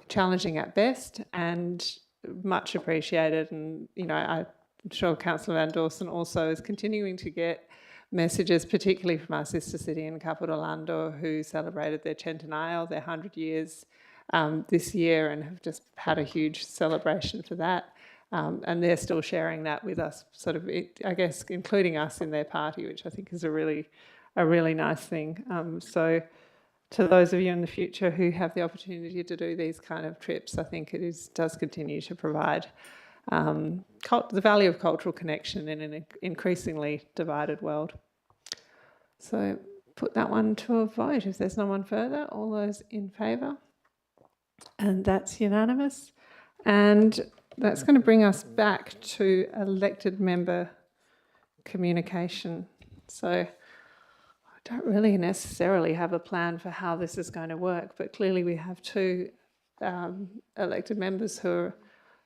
challenging at best and much appreciated. And, you know, I'm sure Councillor Van Dawson also is continuing to get messages, particularly from our sister city in Capodolando, who celebrated their centenario, their 100 years this year, and have just had a huge celebration for that. And they're still sharing that with us, sort of, I guess, including us in their party, which I think is a really nice thing. So to those of you in the future who have the opportunity to do these kind of trips, I think it does continue to provide the value of cultural connection in an increasingly divided world. So put that one to a vote if there's no one further. All those in favour? And that's unanimous. And that's going to bring us back to elected member communication. So I don't really necessarily have a plan for how this is going to work, but clearly we have 2 elected members who are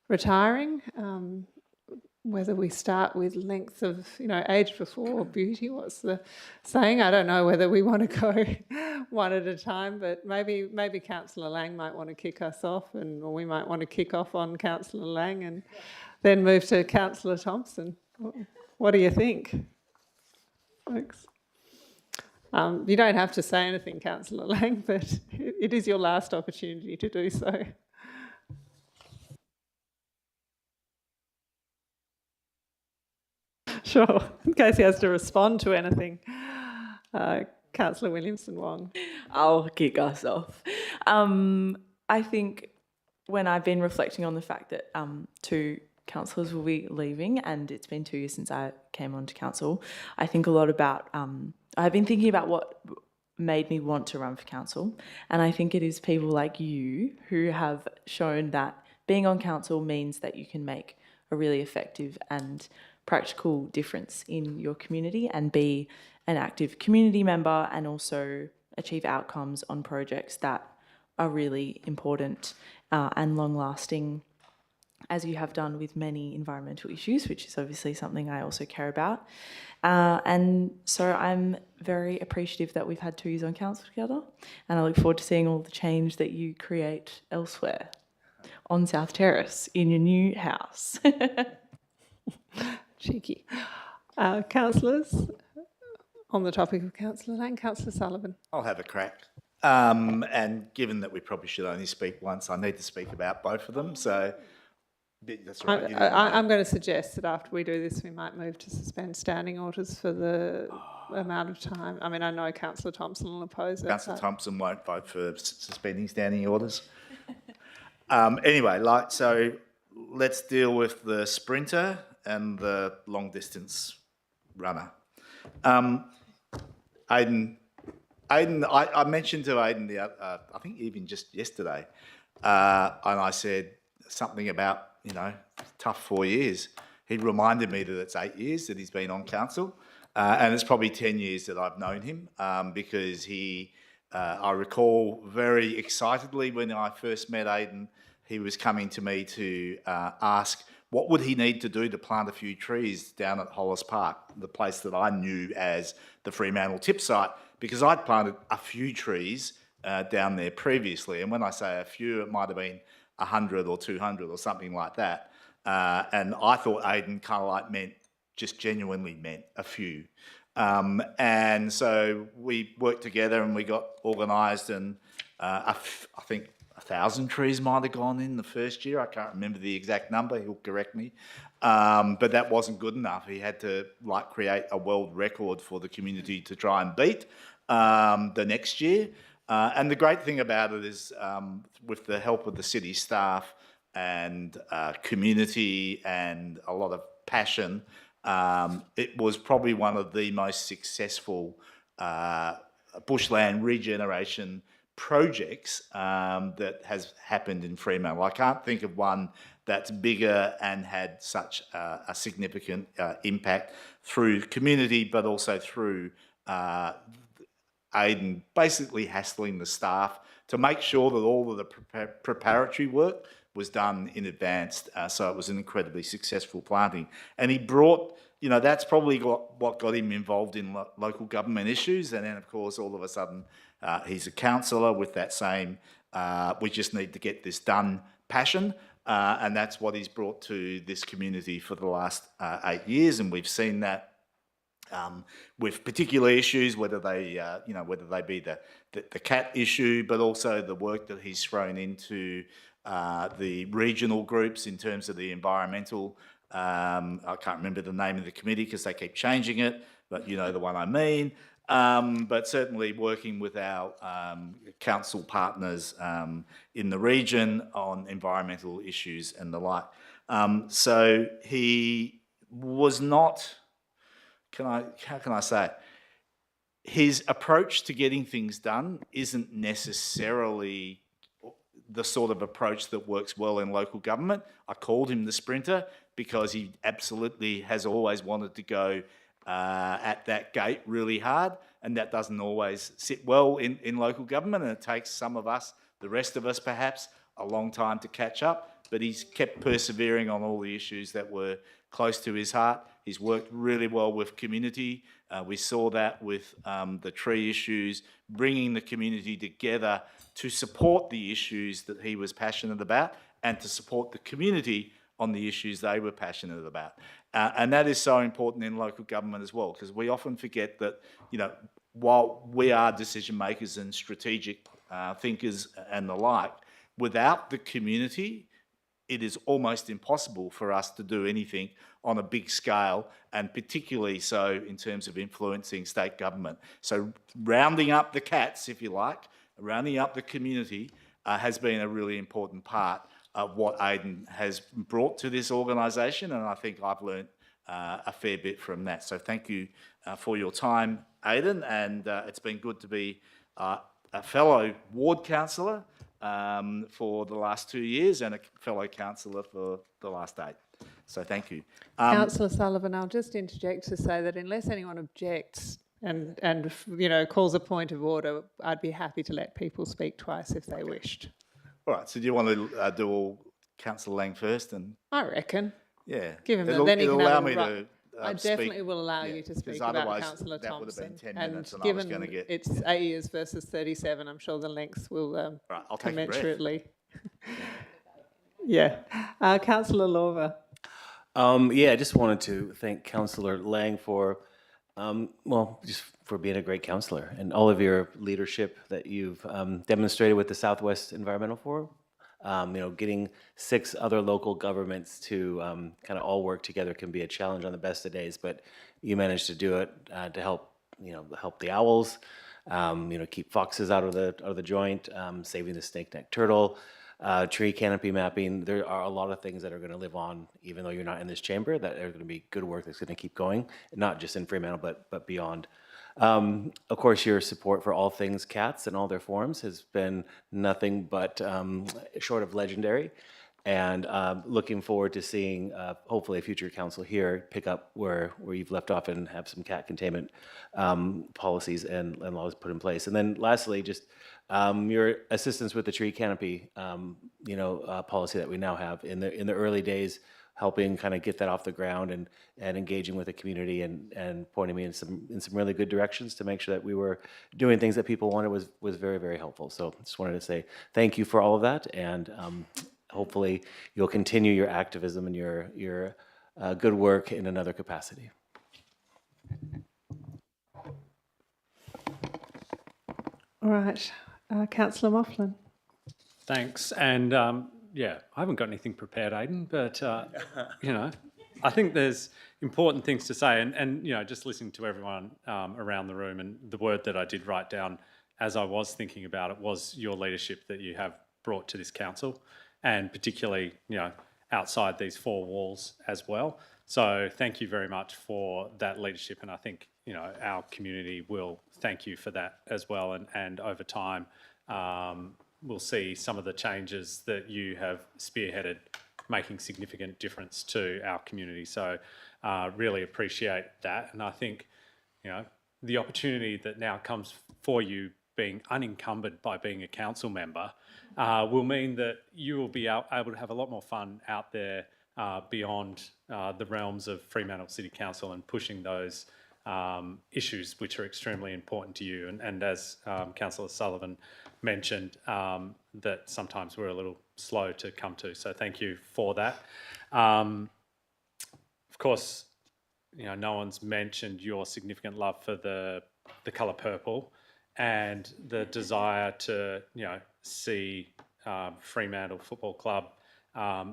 retiring. Whether we start with length of, age before beauty, what's the saying? I don't know whether we want to go one at a time, but maybe Councillor Lang might want to kick us off, or we might want to kick off on Councillor Lang and then move to Councillor Thompson. What do you think, folks? You don't have to say anything, Councillor Lang, but it is your last opportunity to do so. Sure, in case he has to respond to anything. Councillor Williamson-Wong. I'll kick us off. I think when I've been reflecting on the fact that 2 councillors will be leaving, and it's been 2 years since I came onto council, I think a lot about, I've been thinking about what made me want to run for council, and I think it is people like you who have shown that being on council means that you can make a really effective and practical difference in your community and be an active community member, and also achieve outcomes on projects that are really important and long-lasting, as you have done with many environmental issues, which is obviously something I also care about. And so I'm very appreciative that we've had 2 years on council together, and I look forward to seeing all the change that you create elsewhere on South Terrace in your new house. Cheeky. Councillors, on the topic of Councillor Lang, Councillor Sullivan. I'll have a crack. And given that we probably should only speak once, I need to speak about both of them. So that's right. I'm going to suggest that after we do this, we might move to suspend standing orders for the amount of time. I mean, I know Councillor Thompson will oppose it. Councillor Thompson won't vote for suspending standing orders. Anyway, so let's deal with the sprinter and the long distance runner. Aidan, I mentioned to Aidan I think even just yesterday, and I said something about, tough 4 years. He reminded me that it's 8 years that he's been on council, and it's probably 10 years that I've known him, because I recall very excitedly when I first met Aidan, he was coming to me to ask what would he need to do to plant a few trees down at Hollis Park, the place that I knew as the Fremantle tip site, because I'd planted a few trees down there previously. And when I say a few, it might have been 100 or 200 or something like that. And I thought Aidan kind of like just genuinely meant a few. And so we worked together and we got organised, and I think 1,000 trees might have gone in the first year. I can't remember the exact number, he'll correct me. But that wasn't good enough. He had to create a world record for the community to try and beat the next year. And the great thing about it is, with the help of the city staff and community and a lot of passion, it was probably one of the most successful bushland regeneration projects that has happened in Fremantle. I can't think of one that's bigger and had such a significant impact through community, but also through Aidan basically hassling the staff to make sure that all of the preparatory work was done in advance. So it was an incredibly successful planting. And he brought, that's probably what got him involved in local government issues. And then, of course, all of a sudden, he's a councillor with that same, we just need to get this done passion. And that's what he's brought to this community for the last 8 years. And we've seen that with particular issues, whether they be the cat issue, but also the work that he's thrown into the regional groups in terms of the environmental. I can't remember the name of the committee because they keep changing it, but you know the one I mean. But certainly working with our council partners in the region on environmental issues and the like. So he was not. How can I say it? His approach to getting things done isn't necessarily the sort of approach that works well in local government. I called him the sprinter because he absolutely has always wanted to go at that gate really hard, and that doesn't always sit well in local government, and it takes some of us, the rest of us perhaps, a long time to catch up, but he's kept persevering on all the issues that were close to his heart. He's worked really well with community. We saw that with the tree issues, bringing the community together to support the issues that he was passionate about and to support the community on the issues they were passionate about. And that is so important in local government as well, because we often forget that, while we are decision makers and strategic thinkers and the like, without the community, it is almost impossible for us to do anything on a big scale, and particularly so in terms of influencing state government. So rounding up the cats, if you like, rounding up the community has been a really important part of what Aidan has brought to this organisation, and I think I've learnt a fair bit from that. So thank you for your time, Aidan, and it's been good to be a fellow ward councillor for the last 2 years and a fellow councillor for the last 8. So thank you. Councillor Sullivan, I'll just interject to say that unless anyone objects and calls a point of order, I'd be happy to let people speak twice if they wished. All right, so do you want to do all Councillor Lang first? And I reckon. Yeah. Give him it'll, then he it'll can allow have me a to I definitely will allow you to speak about Councillor that would have Thompson. been 10 And minutes and I was given going to get... it's 8 years versus 37, I'm sure the lengths will Right, I'll take a breath. commensurately. Yeah. Councillor Lorver. I just wanted to thank Councillor Lang for, just for being a great councillor and all of your leadership that you've demonstrated with the Southwest Environmental Forum. Getting 6 other local governments to kind of all work together can be a challenge on the best of days, but you managed to do it to help the owls, keep foxes out of the joint, saving the snake-necked turtle, tree canopy mapping. There are a lot of things that are going to live on, even though you're not in this chamber, that are going to be good work that's going to keep going, not just in Fremantle, but beyond. Of course, your support for all things cats and all their forms has been nothing but short of legendary, and looking forward to seeing hopefully a future council here pick up where you've left off and have some cat containment policies and laws put in place. And then lastly, just your assistance with the tree canopy policy that we now have. In the early days, helping kind of get that off the ground and engaging with the community and pointing me in some really good directions to make sure that we were doing things that people wanted was very, very helpful. So just wanted to say thank you for all of that, and hopefully you'll continue your activism and your good work in another capacity. All right, Councillor Moughlin. Thanks. And yeah, I haven't got anything prepared, Aidan, but you know, I think there's important things to say. And you know, just listening to everyone around the room, and the word that I did write down as I was thinking about it was your leadership that you have brought to this council, and particularly, you know, outside these four walls as well. So thank you very much for that leadership, and I think, you know, our community will thank you for that as well. And over time, we'll see some of the changes that you have spearheaded making significant difference to our community. So really appreciate that. And I think, you know, the opportunity that now comes for you being unencumbered by being a council member will mean that you will be able to have a lot more fun out there beyond the realms of Fremantle City Council and pushing those issues which are extremely important to you. And as Councillor Sullivan mentioned, that sometimes we're a little slow to come to. So thank you for that. Of course, you know, no one's mentioned your significant love for the colour purple and the desire to, you know, see Fremantle Football Club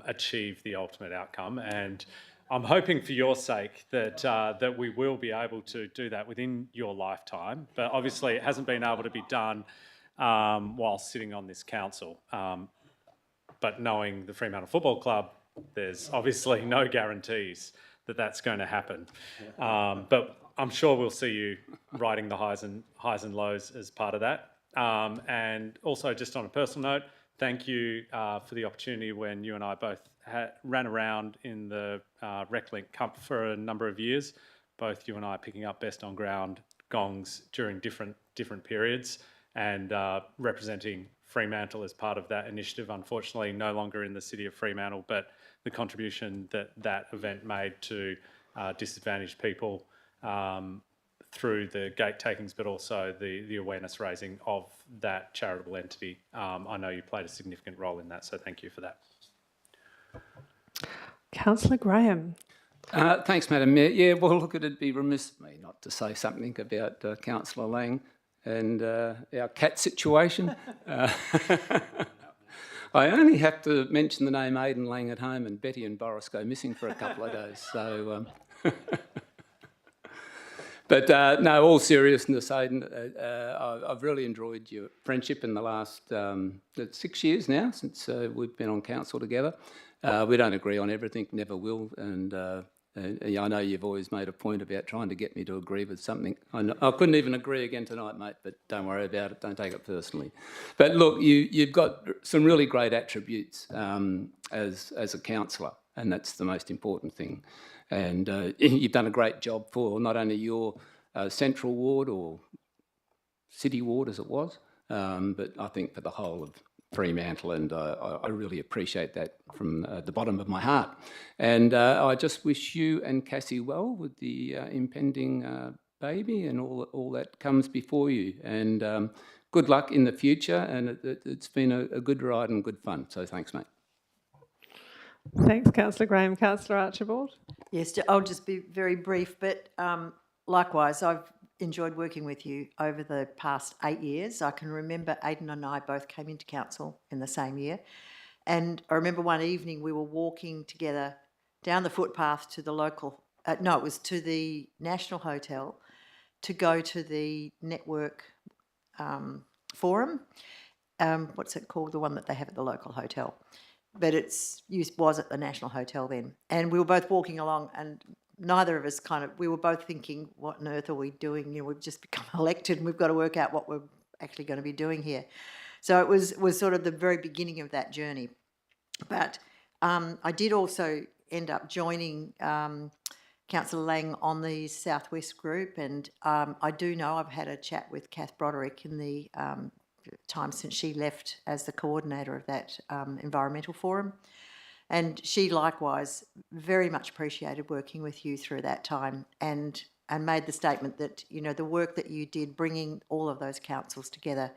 achieve the ultimate outcome. And I'm hoping for your sake that that we will be able to do that within your lifetime. But obviously it hasn't been able to be done while sitting on this council. But knowing the Fremantle Football Club, there's obviously no guarantees that that's going to happen. But I'm sure we'll see you riding the highs and lows as part of that. And also, just on a personal note, thank you for the opportunity when you and I both ran around in the RecLink Cup for a number of years, both you and I picking up best on ground gongs during different periods, and representing Fremantle as part of that initiative. Unfortunately, no longer in the city of Fremantle, but the contribution that event made to disadvantaged people through the gate takings, but also the awareness raising of that charitable entity. I know you played a significant role in that, so thank you for that. Councillor Graham. Thanks, Madam Mayor. Yeah, well, look, it'd be remiss of me not to say something about Councillor Lang and our cat situation. I only have to mention the name Aidan Lang at home, and Betty and Boris go missing for a couple of days. So, but no, all seriousness, Aidan, I've really enjoyed your friendship in the last 6 years now since we've been on council together. We don't agree on everything, never will, and I know you've always made a point about trying to get me to agree with something. I couldn't even agree again tonight, mate, but don't worry about it, don't take it personally. But look, you've got some really great attributes as a councillor, and that's the most important thing. And you've done a great job for not only your central ward or city ward as it was, but I think for the whole of Fremantle, and I really appreciate that from the bottom of my heart. And I just wish you and Cassie well with the impending baby and all that comes before you. And good luck in the future, and it's been a good ride and good fun. So thanks, mate. Thanks, Councillor Graham. Councillor Archibald. Yes, I'll just be very brief, but likewise, I've enjoyed working with you over the past 8 years. I can remember Aidan and I both came into council in the same year. And I remember one evening we were walking together down the footpath to the local, it was to the National Hotel to go to the network forum. What's it called? The one that they have at the local hotel. But was at the National Hotel then. And we were both walking along, and neither of us we were both thinking, what on earth are we doing? You know, we've just become elected and we've got to work out what we're actually going to be doing here. So it was sort of the very beginning of that journey. But I did also end up joining Councillor Lang on the Southwest group, and I do know I've had a chat with Kath Broderick in the time since she left as the coordinator of that environmental forum. And she likewise very much appreciated working with you through that time, and made the statement that, you know, the work that you did bringing all of those councils together,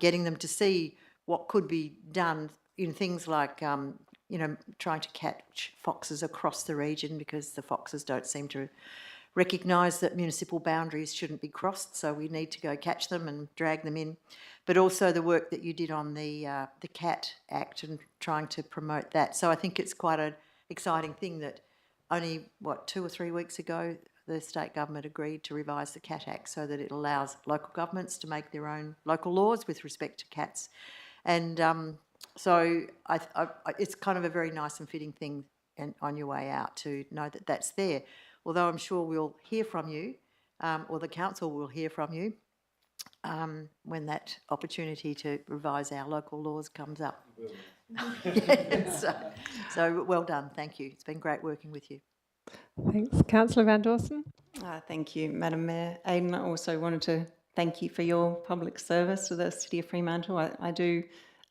getting them to see what could be done in things like, you know, trying to catch foxes across the region, because the foxes don't seem to recognise that municipal boundaries shouldn't be crossed, so we need to go catch them and drag them in. But also the work that you did on the Cat Act and trying to promote that. So I think it's quite an exciting thing that only, 2 or 3 weeks ago, the state government agreed to revise the Cat Act so that it allows local governments to make their own local laws with respect to cats. And so it's kind of a very nice and fitting thing on your way out to know that that's there. Although I'm sure we'll hear from you, or the council will hear from you, when that opportunity to revise our local laws comes up. So well done, thank you. It's been great working with you. Thanks. Councillor Van Dawson. Thank you, Madam Mayor. Aidan, I also wanted to thank you for your public service to the City of Fremantle. I do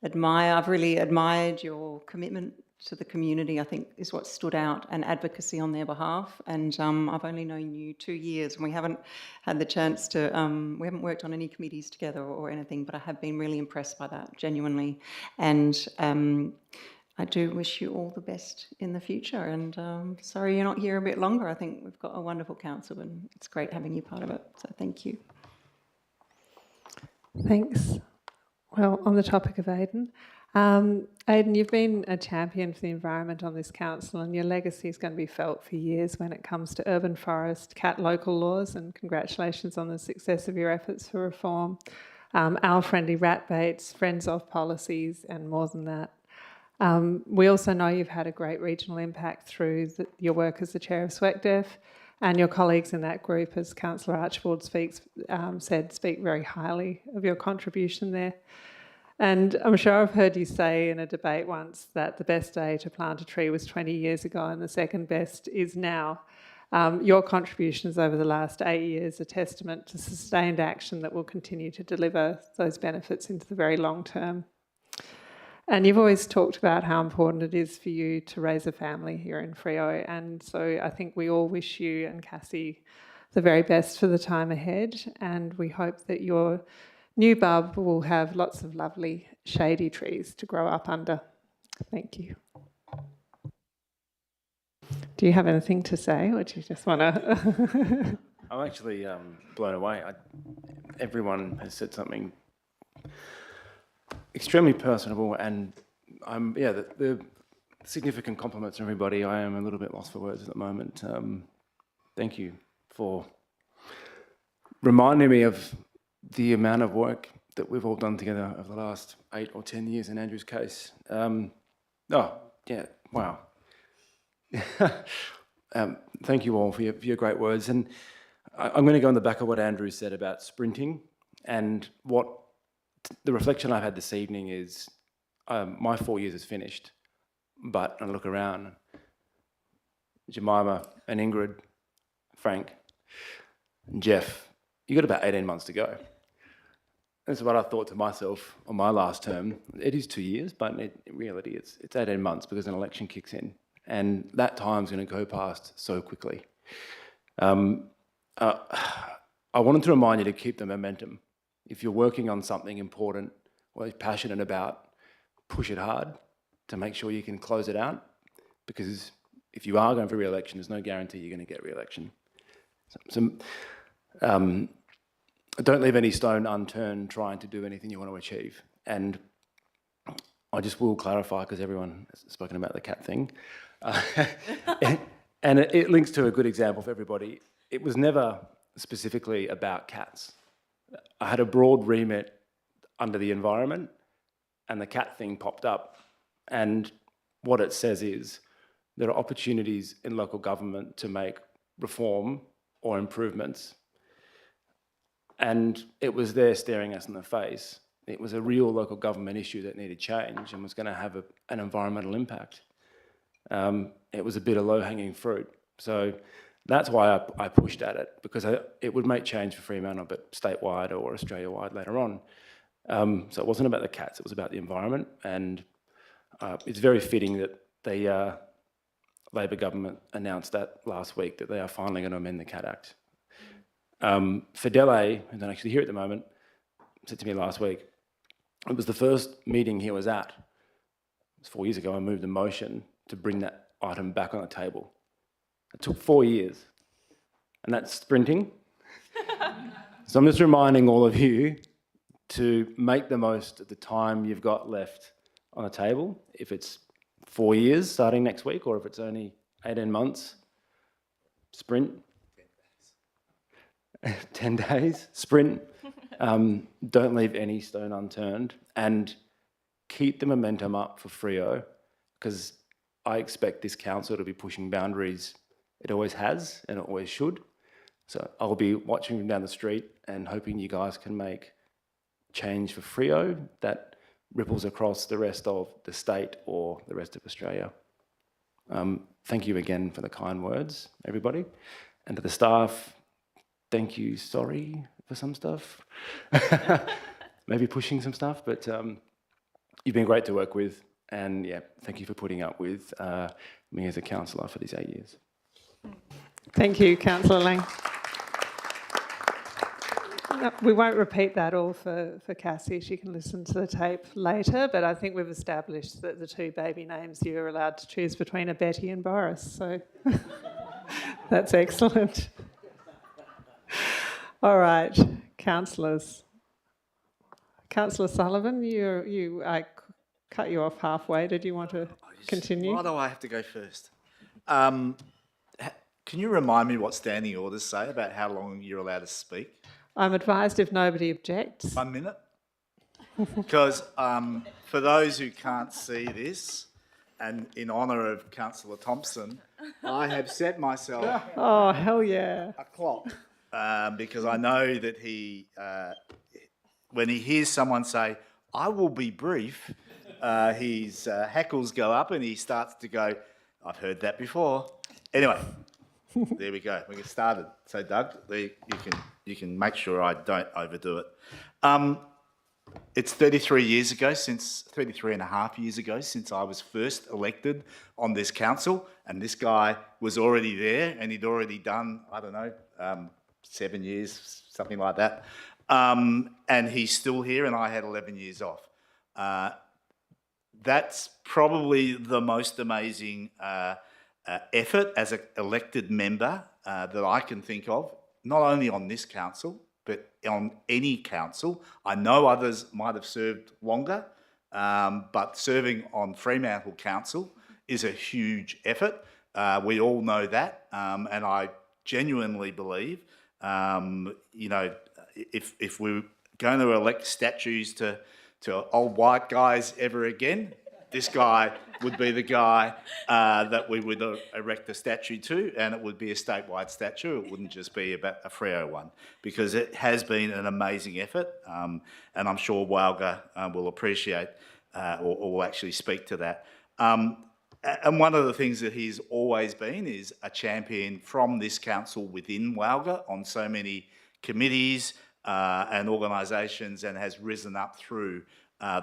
admire, I've really admired your commitment to the community, I think is what stood out, and advocacy on their behalf. And I've only known you 2 years, and we haven't had the chance to, we haven't worked on any committees together or anything, but I have been really impressed by that, genuinely. And I do wish you all the best in the future. And sorry you're not here a bit longer. I think we've got a wonderful council and it's great having you part of it. So thank you. Thanks. Well, on the topic of Aidan, Aidan, you've been a champion for the environment on this council, and your legacy is going to be felt for years when it comes to urban forest, cat local laws, and congratulations on the success of your efforts for reform, owl-friendly rat baits, friends of policies, and more than that. We also know you've had a great regional impact through your work as the chair of SWECDEF, and your colleagues in that group, as Councillor Archibald said, speak very highly of your contribution there. And I'm sure I've heard you say in a debate once that the best day to plant a tree was 20 years ago and the second best is now. Your contributions over the last 8 years are testament to sustained action that will continue to deliver those benefits into the very long term. And you've always talked about how important it is for you to raise a family here in Freo, and so I think we all wish you and Cassie the very best for the time ahead, and we hope that your new bub will have lots of lovely shady trees to grow up under. Thank you. Do you have anything to say, or do you just want to... I'm actually blown away. Everyone has said something extremely personable, and the significant compliments from everybody. I am a little bit lost for words at the moment. Thank you for reminding me of the amount of work that we've all done together over the last 8 or 10 years in Andrew's case. Wow. Thank you all for your great words. And I'm going to go on the back of what Andrew said about sprinting, and what the reflection I've had this evening is my 4 years is finished, but I look around, Jemima and Ingrid, Frank, and Jeff, you got about 18 months to go. That's what I thought to myself on my last term. It is 2 years, but in reality it's 18 months because an election kicks in, and that time's going to go past so quickly. I wanted to remind you to keep the momentum. If you're working on something important or you're passionate about, push it hard to make sure you can close it out, because if you are going for re-election, there's no guarantee you're going to get re-election. Don't leave any stone unturned trying to do anything you want to achieve. And I just will clarify, because everyone has spoken about the cat thing, and it links to a good example for everybody. It was never specifically about cats. I had a broad remit under the environment, and the cat thing popped up. And what it says is there are opportunities in local government to make reform or improvements. And it was there staring us in the face. It was a real local government issue that needed change and was going to have an environmental impact. It was a bit of low-hanging fruit. So that's why I pushed at it, because it would make change for Fremantle, but statewide or Australia-wide later on. So it wasn't about the cats, it was about the environment. And it's very fitting that the Labor government announced that last week, that they are finally going to amend the CAT Act. Fidele, who's not actually here at the moment, said to me last week, it was the first meeting he was at. It was 4 years ago. I moved a motion to bring that item back on the table. It took 4 years, and that's sprinting. So I'm just reminding all of you to make the most of the time you've got left on the table. If it's 4 years starting next week, or if it's only 18 months, sprint. 10 days, sprint. Don't leave any stone unturned, and keep the momentum up for Freo, because I expect this council to be pushing boundaries. It always has, and it always should. So I'll be watching from down the street and hoping you guys can make change for Freo that ripples across the rest of the state or the rest of Australia. Thank you again for the kind words, everybody. And to the staff, thank you, sorry for some stuff. Maybe pushing some stuff, but you've been great to work with. And yeah, thank you for putting up with me as a councillor for these 8 years. Thank you, Councillor Lang. No, we won't repeat that all for Cassie. She can listen to the tape later, but I think we've established that the two baby names you're allowed to choose between are Betty and Boris, so that's excellent. All right, councillors. Councillor Sullivan, I cut you off halfway. Did you want to continue? Why do I have to go first? Can you remind me what standing orders say about how long you're allowed to speak? I'm advised if nobody objects. 1 minute? Because for those who can't see this, and in honour of Councillor Thompson, I have set myself oh, hell yeah. a clock because I know that he, when he hears someone say, I will be brief, his hackles go up and he starts to go, I've heard that before. Anyway, there we go. We get started. So, Doug, you can make sure I don't overdo it. It's 33 and a half years ago since I was first elected on this council, and this guy was already there, and he'd already done, 7 years, something like that. And he's still here, and I had 11 years off. That's probably the most amazing effort as an elected member that I can think of, not only on this council, but on any council. I know others might have served longer, but serving on Fremantle Council is a huge effort. We all know that, and I genuinely believe, if we're going to elect statues to old white guys ever again, this guy would be the guy that we would erect a statue to, and it would be a statewide statue. It wouldn't just be about a Freo one, because it has been an amazing effort, and I'm sure Walga will appreciate or will actually speak to that. And one of the things that he's always been is a champion from this council within Walga on so many committees and organisations, and has risen up through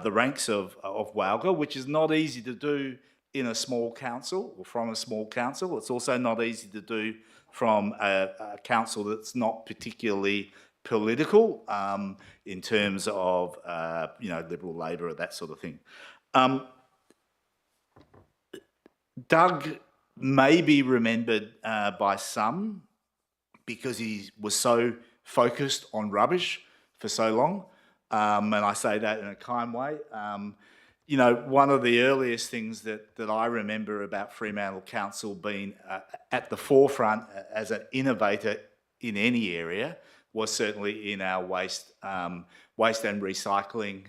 the ranks of Walga, which is not easy to do in a small council or from a small council. It's also not easy to do from a council that's not particularly political in terms of, Liberal, Labor, that sort of thing. Doug may be remembered by some because he was so focused on rubbish for so long. And I say that in a kind way. One of the earliest things that I remember about Fremantle Council being at the forefront as an innovator in any area was certainly in our waste and recycling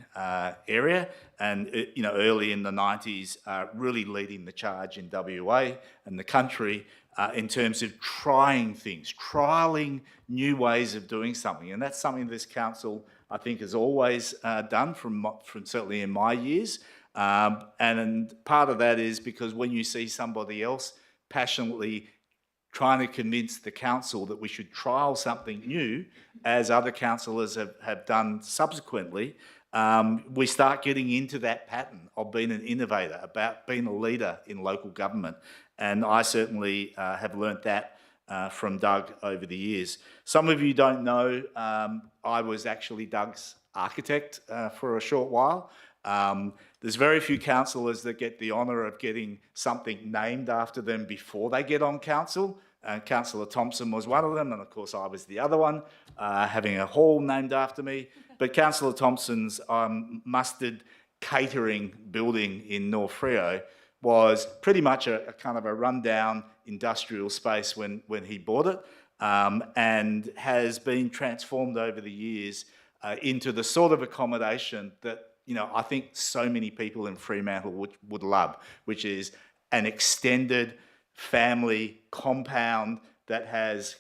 area. And, early in the 90s, really leading the charge in WA and the country in terms of trialling new ways of doing something. And that's something this council, I think, has always done from certainly in my years. And part of that is because when you see somebody else passionately trying to convince the council that we should trial something new, as other councillors have done subsequently, we start getting into that pattern of being an innovator, about being a leader in local government. And I certainly have learnt that from Doug over the years. Some of you don't know, I was actually Doug's architect for a short while. There's very few councillors that get the honour of getting something named after them before they get on council. Councillor Thompson was one of them, and of course I was the other one, having a hall named after me. But Councillor Thompson's mustard catering building in North Freo was pretty much a kind of a rundown industrial space when he bought it, and has been transformed over the years into the sort of accommodation that, you know, I think so many people in Fremantle would love, which is an extended family compound that has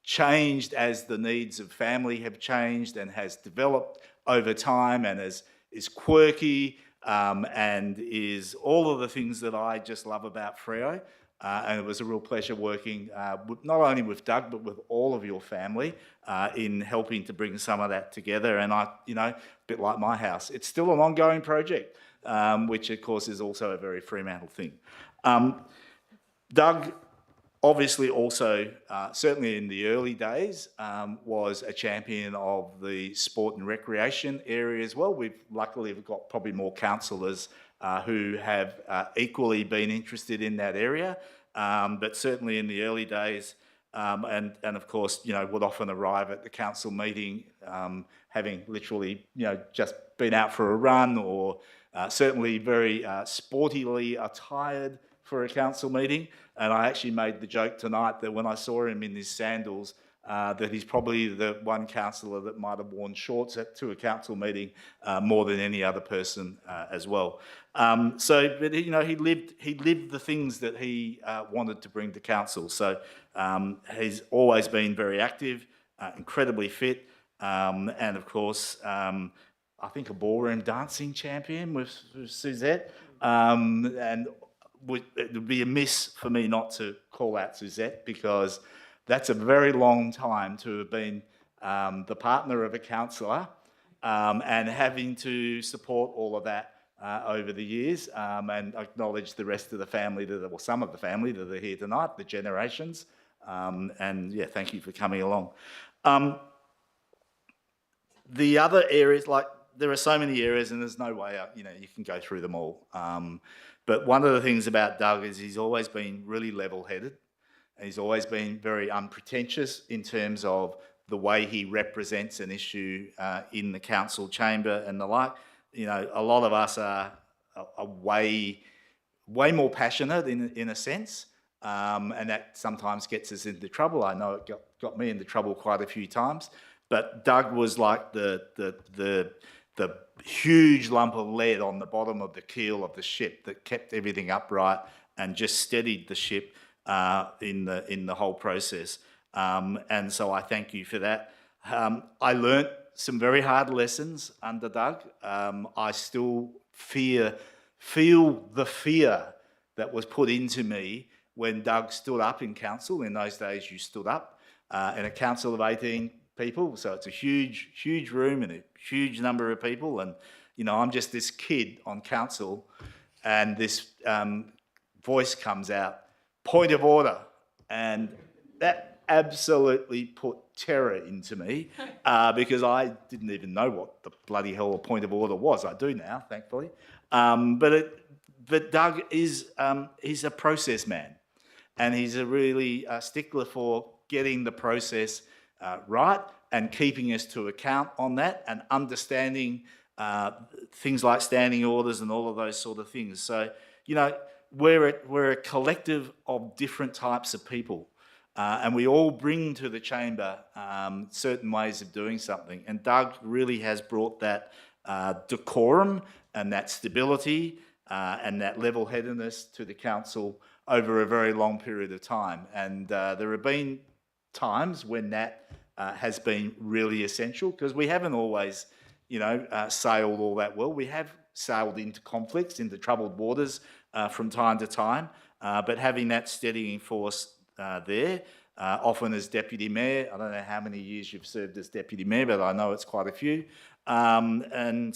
changed as the needs of family have changed and has developed over time, and is quirky and is all of the things that I just love about Freo. And it was a real pleasure working not only with Doug, but with all of your family in helping to bring some of that together. And I, you know, a bit like my house, it's still an ongoing project, which of course is also a very Fremantle thing. Doug obviously also, certainly in the early days, was a champion of the sport and recreation area as well. We've luckily got probably more councillors who have equally been interested in that area, but certainly in the early days, and of course, you know, would often arrive at the council meeting having literally, you know, just been out for a run, or certainly very sportily attired for a council meeting. And I actually made the joke tonight that when I saw him in his sandals, that he's probably the one councillor that might have worn shorts to a council meeting more than any other person as well. So, but you know, he lived the things that he wanted to bring to council. So he's always been very active, incredibly fit, and of course, I think a ballroom dancing champion with Suzette, and it would be amiss for me not to call out Suzette, because that's a very long time to have been the partner of a councillor and having to support all of that over the years, and acknowledge the rest of the family, or some of the family that are here tonight, the generations. And yeah, thank you for coming along. The other areas, like, there are so many areas and there's no way, you know, you can go through them all. But one of the things about Doug is he's always been really level-headed, and he's always been very unpretentious in terms of the way he represents an issue in the council chamber and the like. You know, a lot of us are way more passionate in a sense, and that sometimes gets us into trouble. I know it got me into trouble quite a few times. But Doug was like the huge lump of lead on the bottom of the keel of the ship that kept everything upright and just steadied the ship in the whole process. And so I thank you for that. I learnt some very hard lessons under Doug. I still feel the fear that was put into me when Doug stood up in council. In those days, you stood up in a council of 18 people, so it's a huge room and a huge number of people, and you know, I'm just this kid on council, and this voice comes out, point of order, and that absolutely put terror into me because I didn't even know what the bloody hell a point of order was. I do now, thankfully. But Doug is he's a process man, and he's a really stickler for getting the process right and keeping us to account on that, and understanding things like standing orders and all of those sort of things. So, you know, we're a collective of different types of people, and we all bring to the chamber certain ways of doing something. And Doug really has brought that decorum and that stability and that level-headedness to the council over a very long period of time. And there have been times when that has been really essential, because we haven't always, you know, sailed all that well. We have sailed into conflicts, into troubled waters from time to time, but having that steadying force there, often as deputy mayor. I don't know how many years you've served as deputy mayor, but I know it's quite a few. And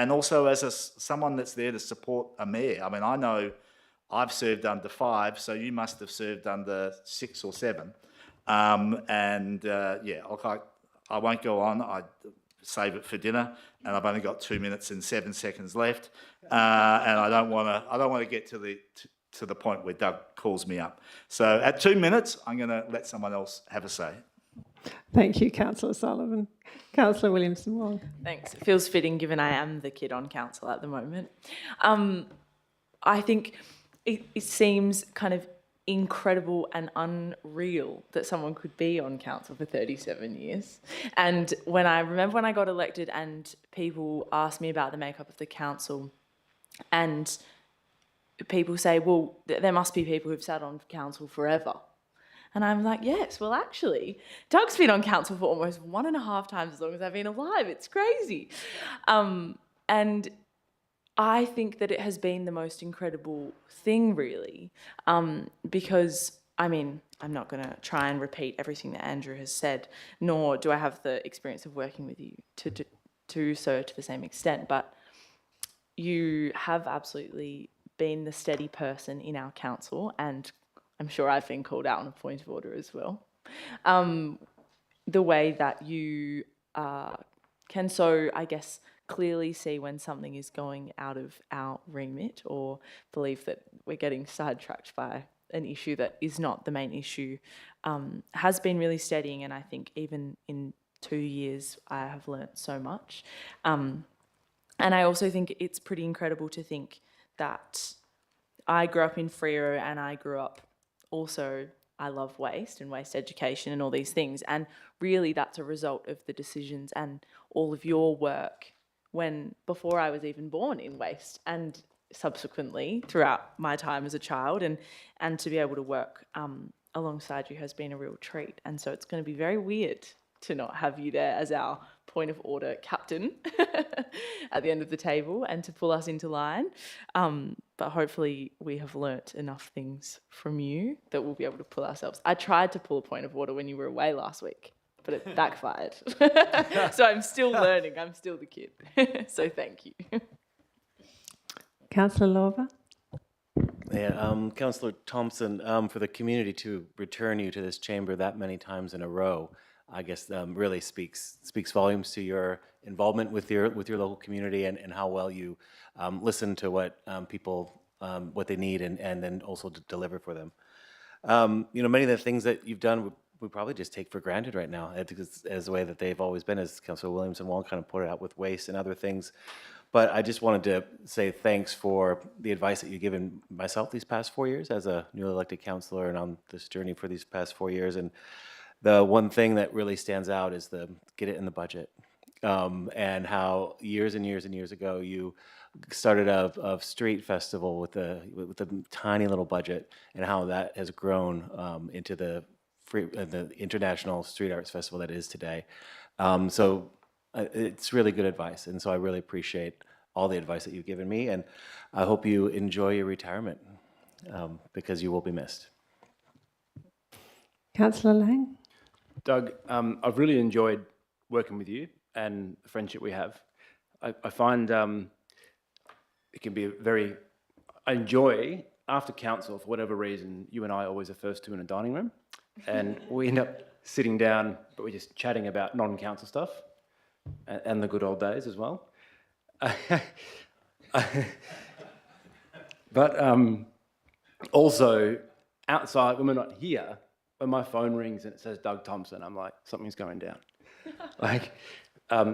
also as someone that's there to support a mayor. I mean, I know I've served under 5, so you must have served under 6 or 7. I won't go on. I save it for dinner, and I've only got 2 minutes and 7 seconds left, and I don't want to get to the point where Doug calls me up. So at 2 minutes, I'm going to let someone else have a say. Thank you, Councillor Sullivan. Councillor Williamson-Wong. Thanks. It feels fitting given I am the kid on council at the moment. I think it seems kind of incredible and unreal that someone could be on council for 37 years. And when I got elected and people asked me about the makeup of the council, and people say, well, there must be people who've sat on council forever. And I'm like, yes, well, actually, Doug's been on council for almost 1.5 times as long as I've been alive. It's crazy. And I think that it has been the most incredible thing, really, because, I mean, I'm not going to try and repeat everything that Andrew has said, nor do I have the experience of working with you to do so to the same extent, but you have absolutely been the steady person in our council, and I'm sure I've been called out on a point of order as well. The way that you can so, I guess, clearly see when something is going out of our remit, or believe that we're getting sidetracked by an issue that is not the main issue, has been really steadying. And I think even in 2 years, I have learnt so much. And I also think it's pretty incredible to think that I grew up in Freo, and I grew up also, I love waste and waste education and all these things. And really that's a result of the decisions and all of your work before I was even born in waste, and subsequently throughout my time as a child, and to be able to work alongside you has been a real treat. And so it's going to be very weird to not have you there as our point of order captain at the end of the table and to pull us into line. But hopefully we have learnt enough things from you that we'll be able to pull ourselves. I tried to pull a point of order when you were away last week, but it backfired. So I'm still learning. I'm still the kid. So thank you. Councillor Lorber. Yeah, Councillor Thompson, for the community to return you to this chamber that many times in a row, I guess really speaks volumes to your involvement with your local community, and how well you listen to what people what they need, and then also to deliver for them. Many of the things that you've done we probably just take for granted right now, as the way that they've always been, as Councillor Williamson-Wong kind of pointed out, with waste and other things. But I just wanted to say thanks for the advice that you've given myself these past 4 years as a newly elected councillor, and on this journey for these past 4 years. And the one thing that really stands out is get it in the budget, and how years and years and years ago you started a street festival with a tiny little budget, and how that has grown into the International Street Arts Festival that is today. So it's really good advice, and so I really appreciate all the advice that you've given me, and I hope you enjoy your retirement, because you will be missed. Councillor Lang. Doug, I've really enjoyed working with you and the friendship we have. I find it can be I enjoy, after council, for whatever reason, you and I are always the first two in a dining room, and we end up sitting down, but we're just chatting about non-council stuff and the good old days as well. But also, outside, when we're not here, when my phone rings and it says Doug Thompson, I'm like, something's going down.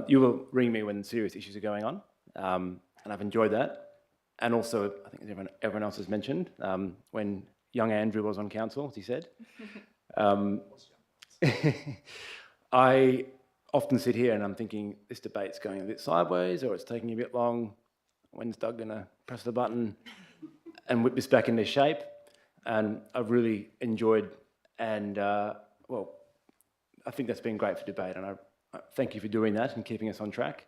You will ring me when serious issues are going on, and I've enjoyed that. And also, I think everyone else has mentioned, when young Andrew was on council, as he said, I often sit here and I'm thinking, this debate's going a bit sideways, or it's taking a bit long. When's Doug going to press the button and whip this back into shape? And I've really enjoyed, and well, I think that's been great for debate, and I thank you for doing that and keeping us on track.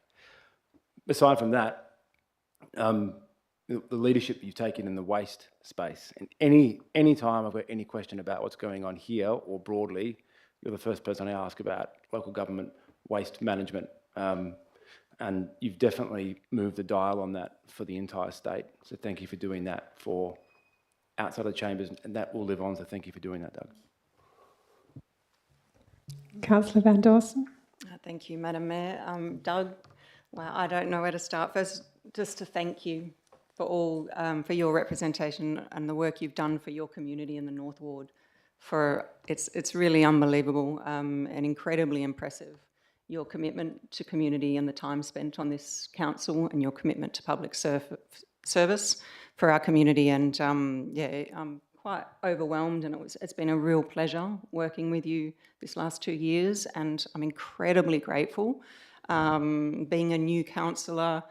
Aside from that, the leadership you've taken in the waste space. And any time I've got any question about what's going on here or broadly, you're the first person I ask about local government waste management. And you've definitely moved the dial on that for the entire state. So thank you for doing that for outside of the chambers, and that will live on. So thank you for doing that, Doug. Councillor Van Dawson. Thank you, Madam Mayor. Doug, well, I don't know where to start. First, just to thank you for all, for your representation and the work you've done for your community in the North Ward. It's really unbelievable and incredibly impressive. Your commitment to community and the time spent on this council and your commitment to public service for our community. And yeah, I'm quite overwhelmed, and it's been a real pleasure working with you this last 2 years, and I'm incredibly grateful. Being a new councillor,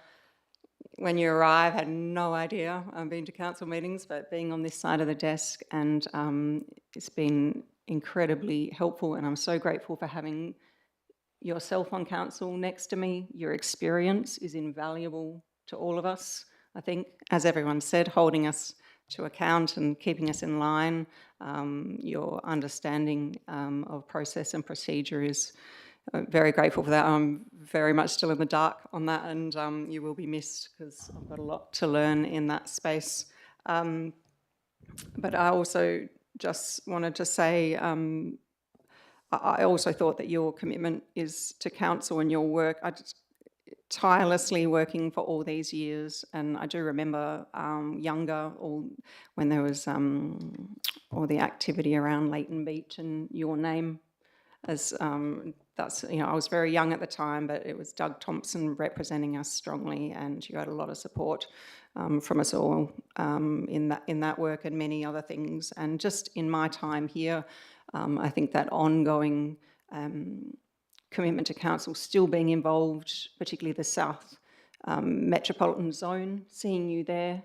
when you arrive, I had no idea I've been to council meetings, but being on this side of the desk, and it's been incredibly helpful, and I'm so grateful for having yourself on council next to me. Your experience is invaluable to all of us. I think, as everyone said, holding us to account and keeping us in line. Your understanding of process and procedure is very grateful for that. I'm very much still in the dark on that, and you will be missed because I've got a lot to learn in that space. But I also just wanted to say, I also thought that your commitment is to council and your work. I just tirelessly working for all these years, and I do remember younger, when there was all the activity around Leighton Beach and your name as that's, you know, I was very young at the time, but it was Doug Thompson representing us strongly, and you had a lot of support from us all in that work and many other things. And just in my time here, I think that ongoing commitment to council still being involved, particularly the South Metropolitan Zone, seeing you there.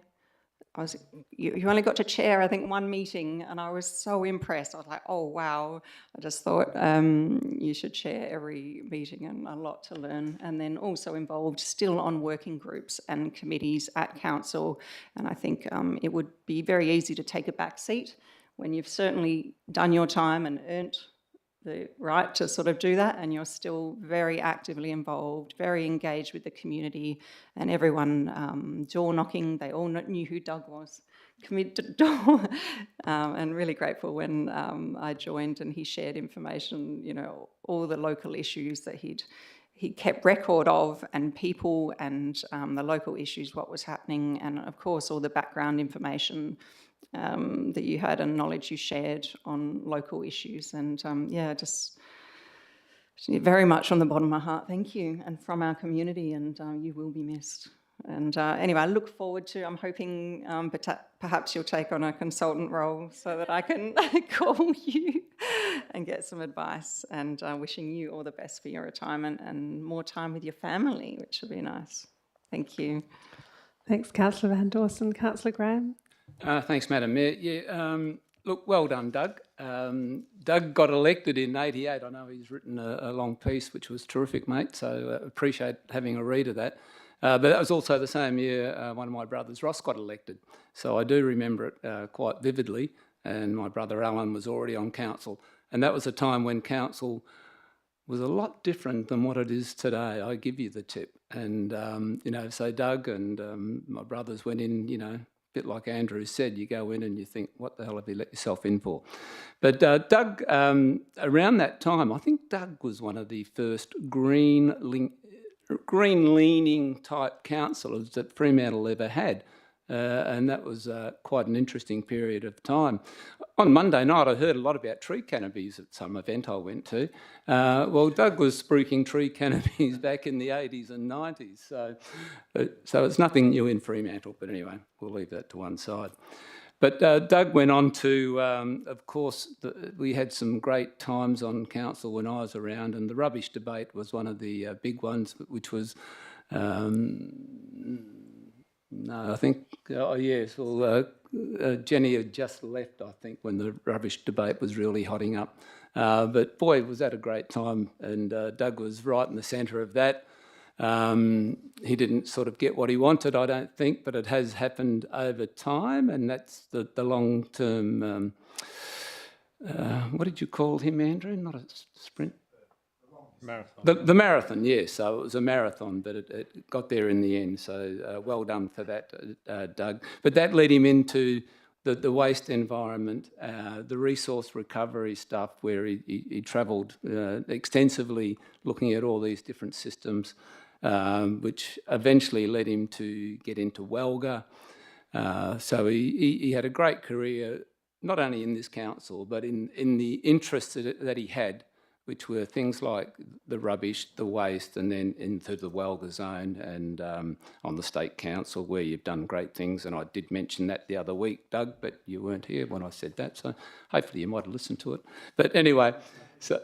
You only got to chair, I think, one meeting, and I was so impressed. I was like, oh, wow. I just thought you should chair every meeting, and a lot to learn. And then also involved still on working groups and committees at council. And I think it would be very easy to take a back seat when you've certainly done your time and earned the right to sort of do that, and you're still very actively involved, very engaged with the community, and everyone door knocking. They all knew who Doug was, committed to the door, and really grateful when I joined and he shared information, you know, all the local issues that he kept record of, and people and the local issues, what was happening, and of course all the background information that you had and knowledge you shared on local issues. And yeah, just very much on the bottom of my heart, thank you, and from our community, and you will be missed. And anyway, I look forward to, I'm hoping perhaps you'll take on a consultant role so that I can call you and get some advice, and wishing you all the best for your retirement and more time with your family, which would be nice. Thank you. Thanks, Councillor Van Dawson. Councillor Graham. Thanks, Madam Mayor. Yeah, look, well done, Doug. Doug got elected in '88. I know he's written a long piece, which was terrific, mate, so appreciate having a read of that. But that was also the same year one of my brothers, Ross, got elected. So I do remember it quite vividly, and my brother Alan was already on council. And that was a time when council was a lot different than what it is today. I give you the tip. And, you know, so Doug and my brothers went in, you know, bit like Andrew said, you go in and you think, what the hell have you let yourself in for? But Doug, around that time, I think Doug was one of the first green-leaning type councillors that Fremantle ever had. And that was quite an interesting period of time. On Monday night, I heard a lot about tree canopies at some event I went to. Well, Doug was spruiking tree canopies back in the 80s and 90s. So it's nothing new in Fremantle, but anyway, we'll leave that to one side. But Doug went on to, of course, we had some great times on council when I was around, and the rubbish debate was one of the big ones, which was... No, I think, oh yes, well, Jenny had just left, I think, when the rubbish debate was really hotting up. But boy, was that a great time, and Doug was right in the centre of that. He didn't sort of get what he wanted, I don't think, but it has happened over time, and that's the long-term, what did you call him, Andrew? Not a sprint? Marathon. The marathon, yes. So it was a marathon, but it got there in the end. So well done for that, Doug. But that led him into the waste environment, the resource recovery stuff, where he travelled extensively looking at all these different systems, which eventually led him to get into WELGA. So he had a great career, not only in this council, but in the interests that he had, which were things like the rubbish, the waste, and then into the WELGA zone and on the State Council, where you've done great things. And I did mention that the other week, Doug, but you weren't here when I said that, so hopefully you might have listened to it. But anyway, so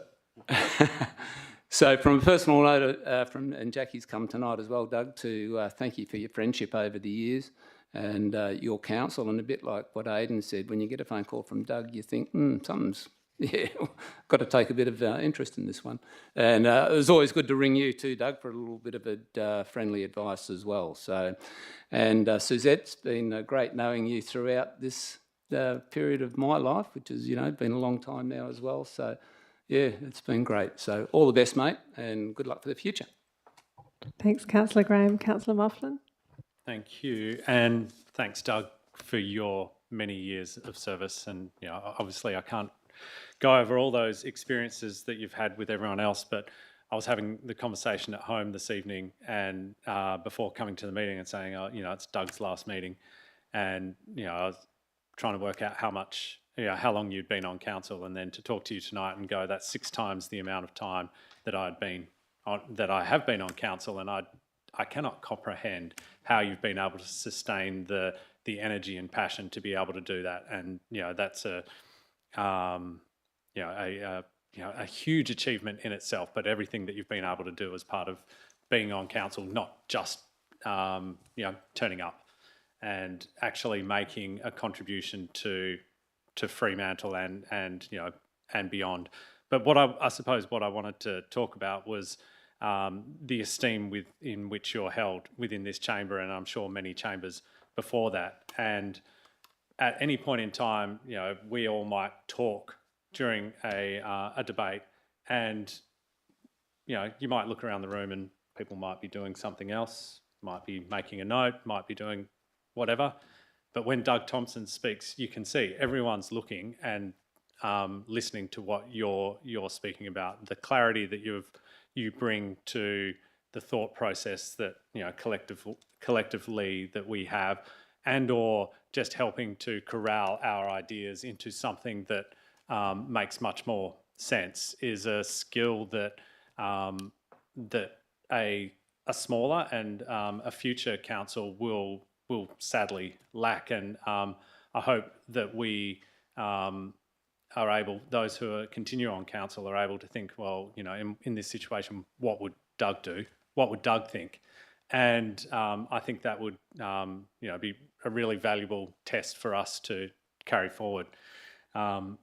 so from a personal note, and Jackie's come tonight as well, Doug, to thank you for your friendship over the years and your counsel. And a bit like what Aidan said, when you get a phone call from Doug, you think, something's... Yeah, got to take a bit of interest in this one. And it was always good to ring you too, Doug, for a little bit of friendly advice as well. So, and Suzette's been great knowing you throughout this period of my life, which has, been a long time now as well. So, yeah, it's been great. So all the best, mate, and good luck for the future. Thanks, Councillor Graham. Councillor Moughlin. Thank you, and thanks, Doug, for your many years of service. And obviously, I can't go over all those experiences that you've had with everyone else, but I was having the conversation at home this evening and before coming to the meeting and saying, it's Doug's last meeting, and I was trying to work out how long you'd been on council, and then to talk to you tonight and go, that's 6 times the amount of time that I have been on council, and I cannot comprehend how you've been able to sustain the energy and passion to be able to do that, and that's a huge achievement in itself, but everything that you've been able to do as part of being on council, not just turning up and actually making a contribution to Fremantle and beyond. But what I suppose what I wanted to talk about was the esteem in which you're held within this chamber, and I'm sure many chambers before that. And at any point in time, we all might talk during a debate, and you might look around the room and people might be doing something else, might be making a note, might be doing whatever. But when Doug Thompson speaks, you can see everyone's looking and listening to what you're speaking about, the clarity that you bring to the thought process that collectively that we have, and or just helping to corral our ideas into something that makes much more sense, is a skill that that a smaller and a future council will sadly lack. And I hope that we are able, those who continue on council are able to think, well, in this situation, what would Doug do? What would Doug think? And I think that would be a really valuable test for us to carry forward. And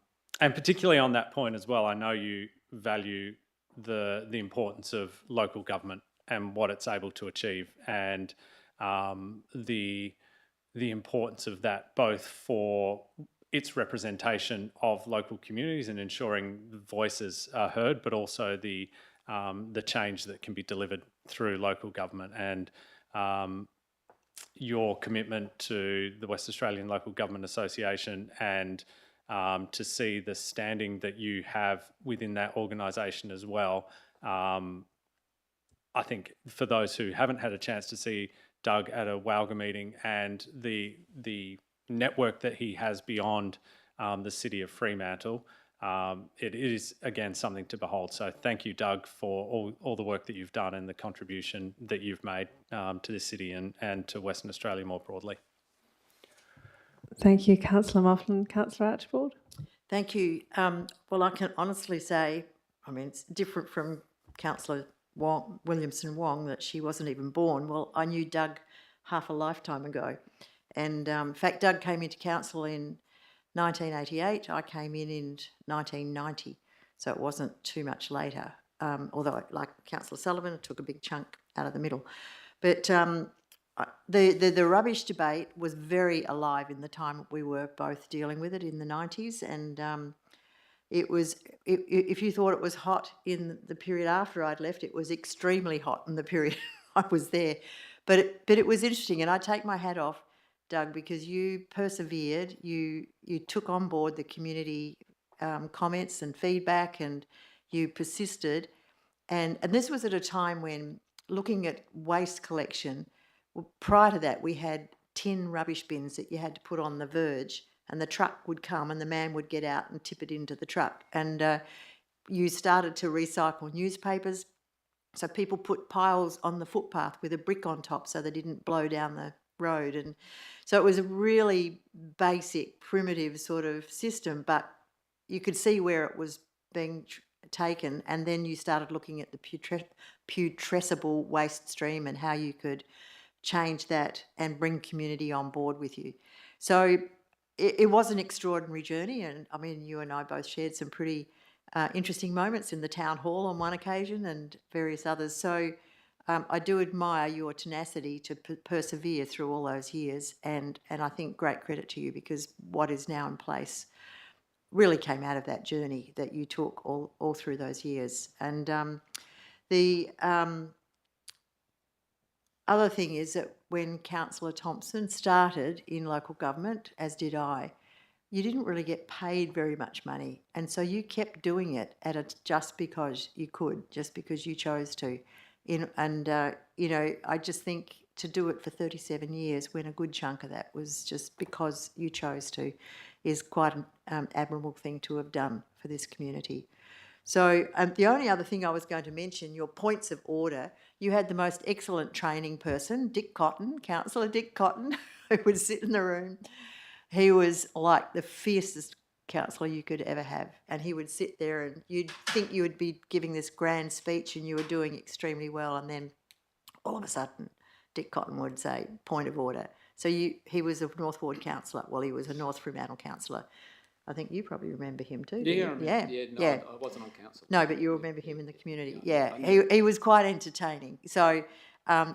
particularly on that point as well, I know you value the importance of local government and what it's able to achieve, and the importance of that both for its representation of local communities and ensuring voices are heard, but also the change that can be delivered through local government. And your commitment to the West Australian Local Government Association, and to see the standing that you have within that organisation as well. I think for those who haven't had a chance to see Doug at a WALGA meeting and the network that he has beyond the city of Fremantle, it is again something to behold. So thank you, Doug, for all the work that you've done and the contribution that you've made to this city and to Western Australia more broadly. Thank you, Councillor Moughlin. Councillor Archibald. Thank you. Well, I can honestly say, it's different from Councillor Williamson Wong, that she wasn't even born. Well, I knew Doug half a lifetime ago. And in fact, Doug came into council in 1988. I came in 1990, so it wasn't too much later. although, like Councillor Sullivan, it took a big chunk out of the middle. But the rubbish debate was very alive in the time we were both dealing with it in the 90s, and it was, if you thought it was hot in the period after I'd left, it was extremely hot in the period I was there. But it was interesting, and I take my hat off, Doug, because you persevered, you took on board the community comments and feedback, and you persisted. And this was at a time when, looking at waste collection, prior to that we had tin rubbish bins that you had to put on the verge, and the truck would come and the man would get out and tip it into the truck. And you started to recycle newspapers, so people put piles on the footpath with a brick on top so they didn't blow down the road. And so it was a really basic, primitive sort of system, but you could see where it was being taken. And then you started looking at the putrescible waste stream and how you could change that and bring community on board with you. So it was an extraordinary journey, and I mean, you and I both shared some pretty interesting moments in the town hall on one occasion and various others. So I do admire your tenacity to persevere through all those years, and I think great credit to you, because what is now in place really came out of that journey that you took all through those years. And the other thing is that when Councillor Thompson started in local government, as did I, you didn't really get paid very much money, and so you kept doing it just because you could, just because you chose to. You know, I just think to do it for 37 years, when a good chunk of that was just because you chose to, is quite an admirable thing to have done for this community. So the only other thing I was going to mention, your points of order, you had the most excellent training person, Dick Cotton, Councillor Dick Cotton, who would sit in the room. He was like the fiercest councillor you could ever have, and he would sit there and you'd think you would be giving this grand speech and you were doing extremely well, and then all of a sudden Dick Cotton would say, point of order. So he was a North Ward councillor. Well, he was a North Fremantle councillor. I think you probably remember him too. Yeah, Yeah. I wasn't on council. No, but you remember him in the community. Yeah, he was quite entertaining. So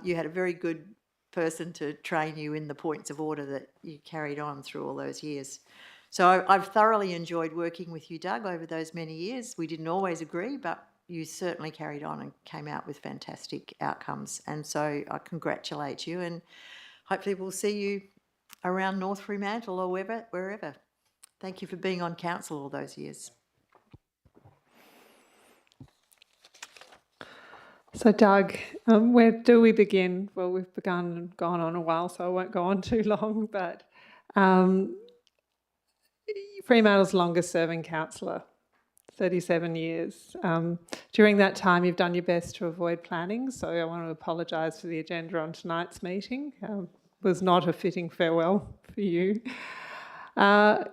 you had a very good person to train you in the points of order that you carried on through all those years. So I've thoroughly enjoyed working with you, Doug, over those many years. We didn't always agree, but you certainly carried on and came out with fantastic outcomes. And so I congratulate you, and hopefully we'll see you around North Fremantle or wherever. Thank you for being on council all those years. So Doug, where do we begin? Well, we've begun and gone on a while, so I won't go on too long, but Fremantle's longest serving councillor, 37 years. During that time, you've done your best to avoid planning, so I want to apologise for the agenda on tonight's meeting. Was not a fitting farewell for you.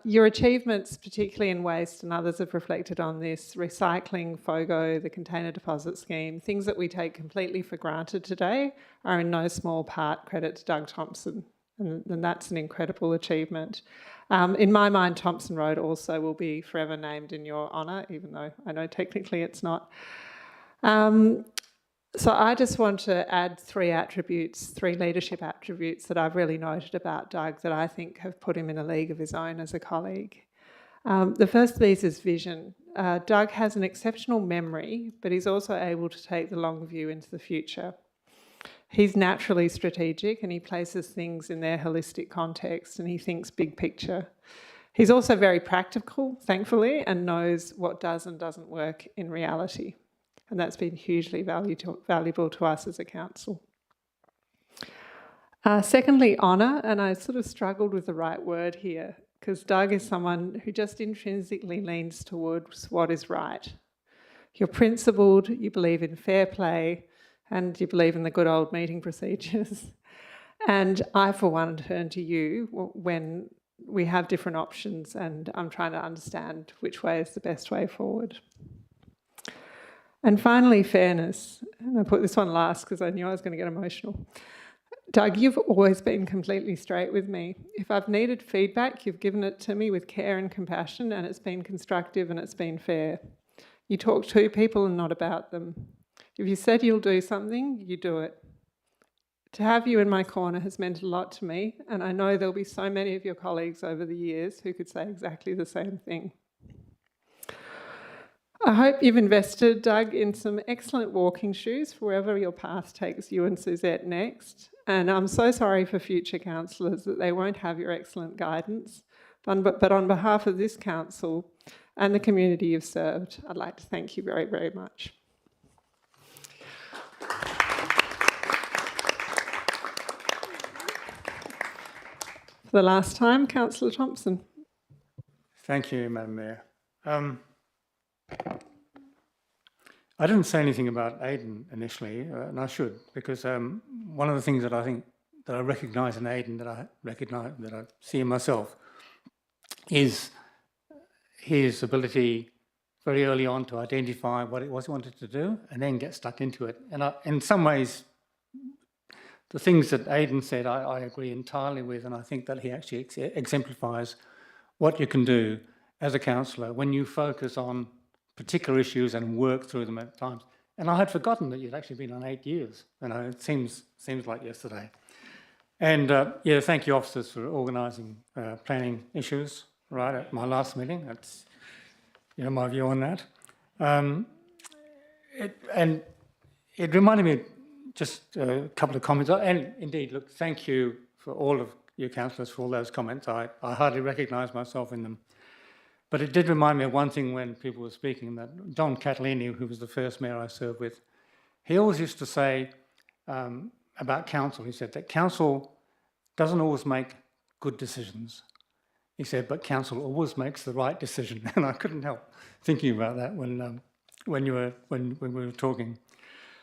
Your achievements, particularly in waste, and others have reflected on this, recycling, FOGO, the container deposit scheme, things that we take completely for granted today, are in no small part credit to Doug Thompson, and that's an incredible achievement. In my mind, Thompson Road also will be forever named in your honour, even though I know technically it's not. So I just want to add three leadership attributes that I've really noted about Doug that I think have put him in a league of his own as a colleague. The first of these is vision. Doug has an exceptional memory, but he's also able to take the long view into the future. He's naturally strategic, and he places things in their holistic context, and he thinks big picture. He's also very practical, thankfully, and knows what does and doesn't work in reality. And that's been hugely valuable to us as a council. Secondly, honour, and I sort of struggled with the right word here, because Doug is someone who just intrinsically leans towards what is right. You're principled, you believe in fair play, and you believe in the good old meeting procedures. And I, for one, turn to you when we have different options and I'm trying to understand which way is the best way forward. And finally, fairness. And I put this one last because I knew I was going to get emotional. Doug, you've always been completely straight with me. If I've needed feedback, you've given it to me with care and compassion, and it's been constructive and it's been fair. You talk to people and not about them. If you said you'll do something, you do it. To have you in my corner has meant a lot to me, and I know there'll be so many of your colleagues over the years who could say exactly the same thing. I hope you've invested, Doug, in some excellent walking shoes for wherever your path takes you and Suzette next. And I'm so sorry for future councillors that they won't have your excellent guidance. But on behalf of this council and the community you've served, I'd like to thank you very, very much. For the last time, Councillor Thompson. Thank you, Madam Mayor. I didn't say anything about Aidan initially, and I should, because one of the things that I think that I recognise in Aidan, that I see in myself, is his ability very early on to identify what it was he wanted to do and then get stuck into it. And in some ways, the things that Aidan said, I agree entirely with, and I think that he actually exemplifies what you can do as a councillor when you focus on particular issues and work through them at times. And I had forgotten that you'd actually been on 8 years. You know, it seems like yesterday. And yeah, thank you, officers, for organising planning issues right at my last meeting. That's, you know, my view on that. It reminded me just a couple of comments. And indeed, look, thank you for all of you councillors for all those comments. I hardly recognise myself in them. But it did remind me of one thing when people were speaking, that John Catalini, who was the first mayor I served with, he always used to say about council, he said that council doesn't always make good decisions. He said, but council always makes the right decision. And I couldn't help thinking about that when we were talking.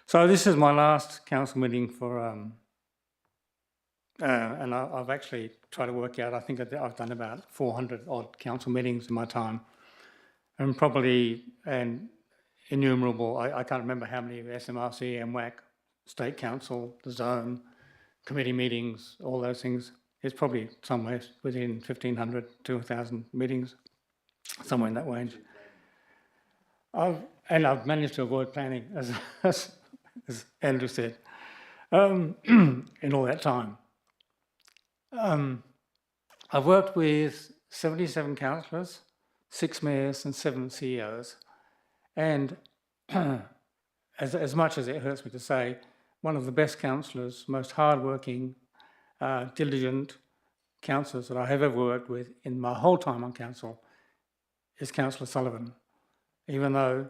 So this is my last council meeting for, and I've actually tried to work out, I think I've done about 400 odd council meetings in my time, and probably innumerable, I can't remember how many SMRC, MWAC, State Council, the Zone, committee meetings, all those things. It's probably somewhere within 1,500, 2,000 meetings, somewhere in that range. And I've managed to avoid planning, as Andrew said, in all that time. I've worked with 77 councillors, 6 mayors and 7 CEOs. And as much as it hurts me to say, one of the best councillors, most hardworking, diligent councillors that I have ever worked with in my whole time on council is Councillor Sullivan. Even though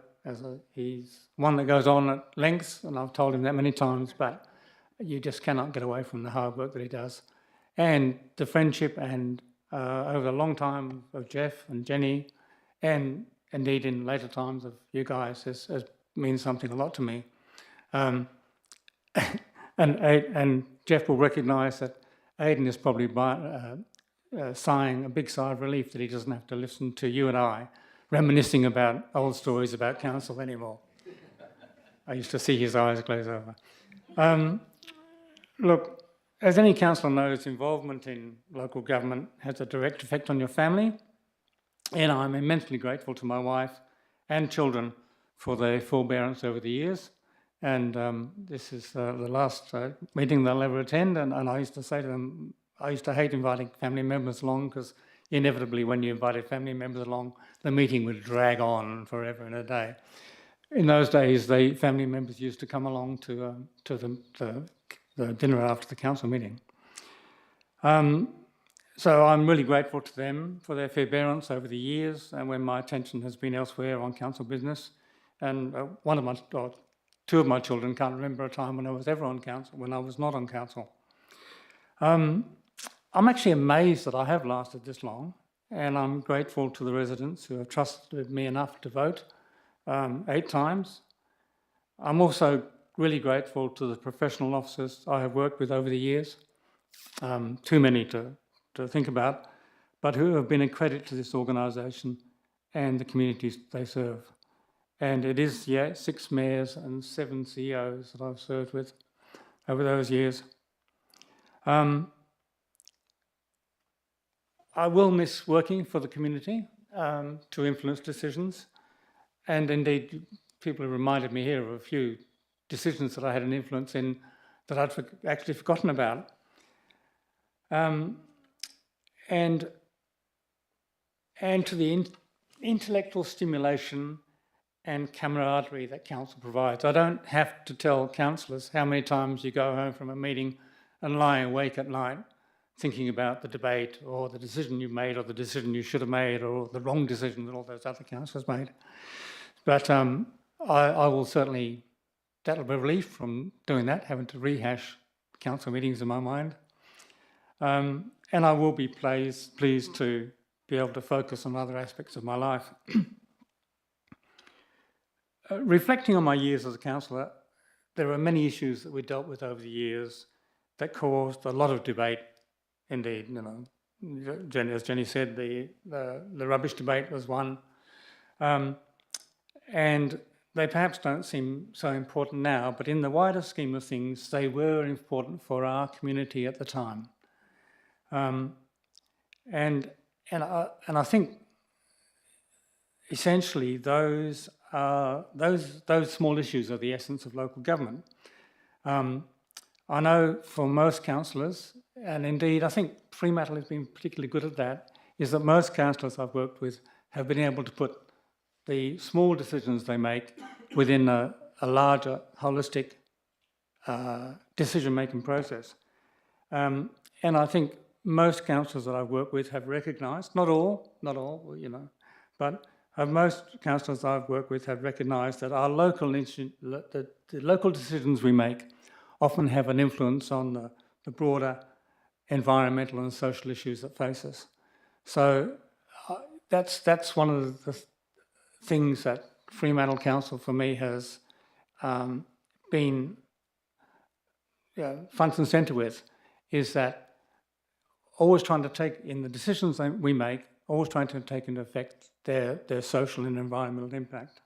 he's one that goes on at lengths, and I've told him that many times, but you just cannot get away from the hard work that he does. And the friendship and over a long time of Jeff and Jenny, and indeed in later times of you guys, has means something a lot to me. And Jeff will recognise that Aidan is probably sighing a big sigh of relief that he doesn't have to listen to you and I reminiscing about old stories about council anymore. I used to see his eyes glaze over. Look, as any councillor knows, involvement in local government has a direct effect on your family, and I'm immensely grateful to my wife and children for their forbearance over the years. And this is the last meeting they'll ever attend, and I used to say to them, I used to hate inviting family members along, because inevitably when you invited family members along, the meeting would drag on forever and a day. In those days, the family members used to come along to the dinner after the council meeting. So I'm really grateful to them for their forbearance over the years, and when my attention has been elsewhere on council business. And two of my children can't remember a time when I was ever on council, when I was not on council. I'm actually amazed that I have lasted this long, and I'm grateful to the residents who have trusted me enough to vote 8 times. I'm also really grateful to the professional officers I have worked with over the years, too many to think about, but who have been a credit to this organisation and the communities they serve. And it is, 6 mayors and 7 CEOs that I've served with over those years. I will miss working for the community to influence decisions. and indeed, people have reminded me here of a few decisions that I had an influence in that I'd actually forgotten about. And to the intellectual stimulation and camaraderie that council provides. I don't have to tell councillors how many times you go home from a meeting and lie awake at night thinking about the debate or the decision you made or the decision you should have made or the wrong decision that all those other councillors made. But I will certainly, that'll be a relief from doing that, having to rehash council meetings in my mind. And I will be pleased to be able to focus on other aspects of my life. Reflecting on my years as a councillor, there are many issues that we dealt with over the years that caused a lot of debate. Indeed, you know, as Jenny said, the rubbish debate was one, and they perhaps don't seem so important now, but in the wider scheme of things, they were important for our community at the time. And I think essentially those small issues are the essence of local government. I know for most councillors, and indeed I think Fremantle has been particularly good at that, is that most councillors I've worked with have been able to put the small decisions they make within a larger, holistic decision-making process. And I think most councillors that I've worked with have recognised, not all, you know, but most councillors I've worked with have recognised that our local the local decisions we make often have an influence on the broader environmental and social issues that face us. So that's one of the things that Fremantle Council for me has been front and centre with, is that always trying to take, in the decisions that we make, always trying to take into effect their social and environmental impact.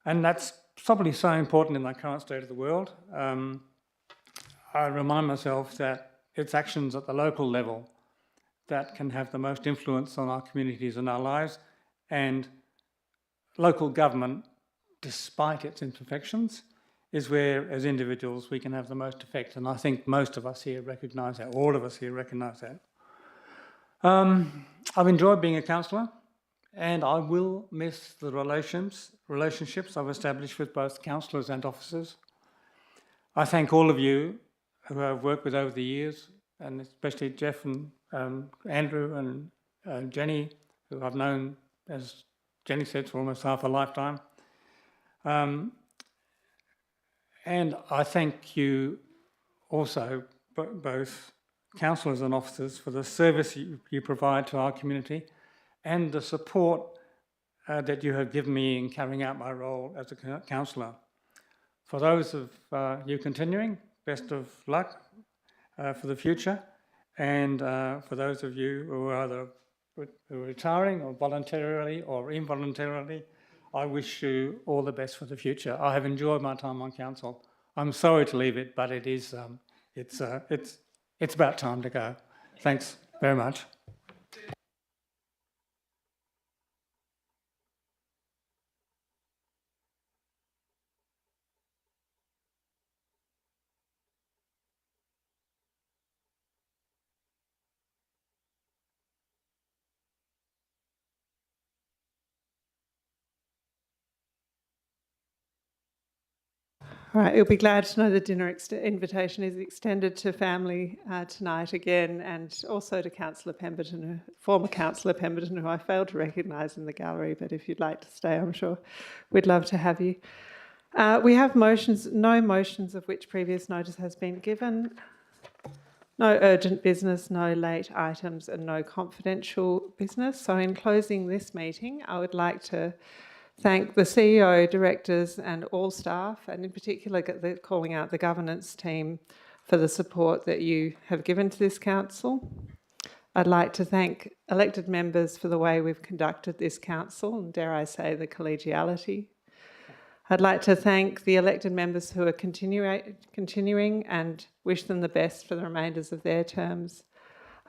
And that's probably so important in the current state of the world. I remind myself that it's actions at the local level that can have the most influence on our communities and our lives, and local government, despite its imperfections, is where, as individuals, we can have the most effect. And I think most of us here recognise that, all of us here recognise that. I've enjoyed being a councillor, and I will miss the relationships I've established with both councillors and officers. I thank all of you who I've worked with over the years, and especially Jeff and Andrew and Jenny, who I've known, as Jenny said, for almost half a lifetime. And I thank you also, both councillors and officers, for the service you provide to our community and the support that you have given me in carrying out my role as a councillor. For those of you continuing, best of luck for the future. And for those of you who are either retiring or voluntarily or involuntarily, I wish you all the best for the future. I have enjoyed my time on council. I'm sorry to leave it, but it is it's about time to go. Thanks very much. All right, you'll be glad to know the dinner invitation is extended to family tonight again, and also to Councillor Pemberton, former Councillor Pemberton, who I failed to recognise in the gallery, but if you'd like to stay, I'm sure we'd love to have you. We have no motions of which previous notice has been given, no urgent business, no late items, and no confidential business. So in closing this meeting, I would like to thank the CEO, directors and all staff, and in particular calling out the governance team for the support that you have given to this council. I'd like to thank elected members for the way we've conducted this council, and dare I say the collegiality. I'd like to thank the elected members who are continuing and wish them the best for the remainders of their terms.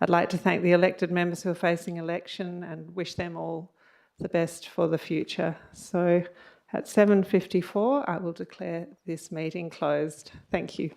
I'd like to thank the elected members who are facing election and wish them all the best for the future. So at 7:54, I will declare this meeting closed. Thank you.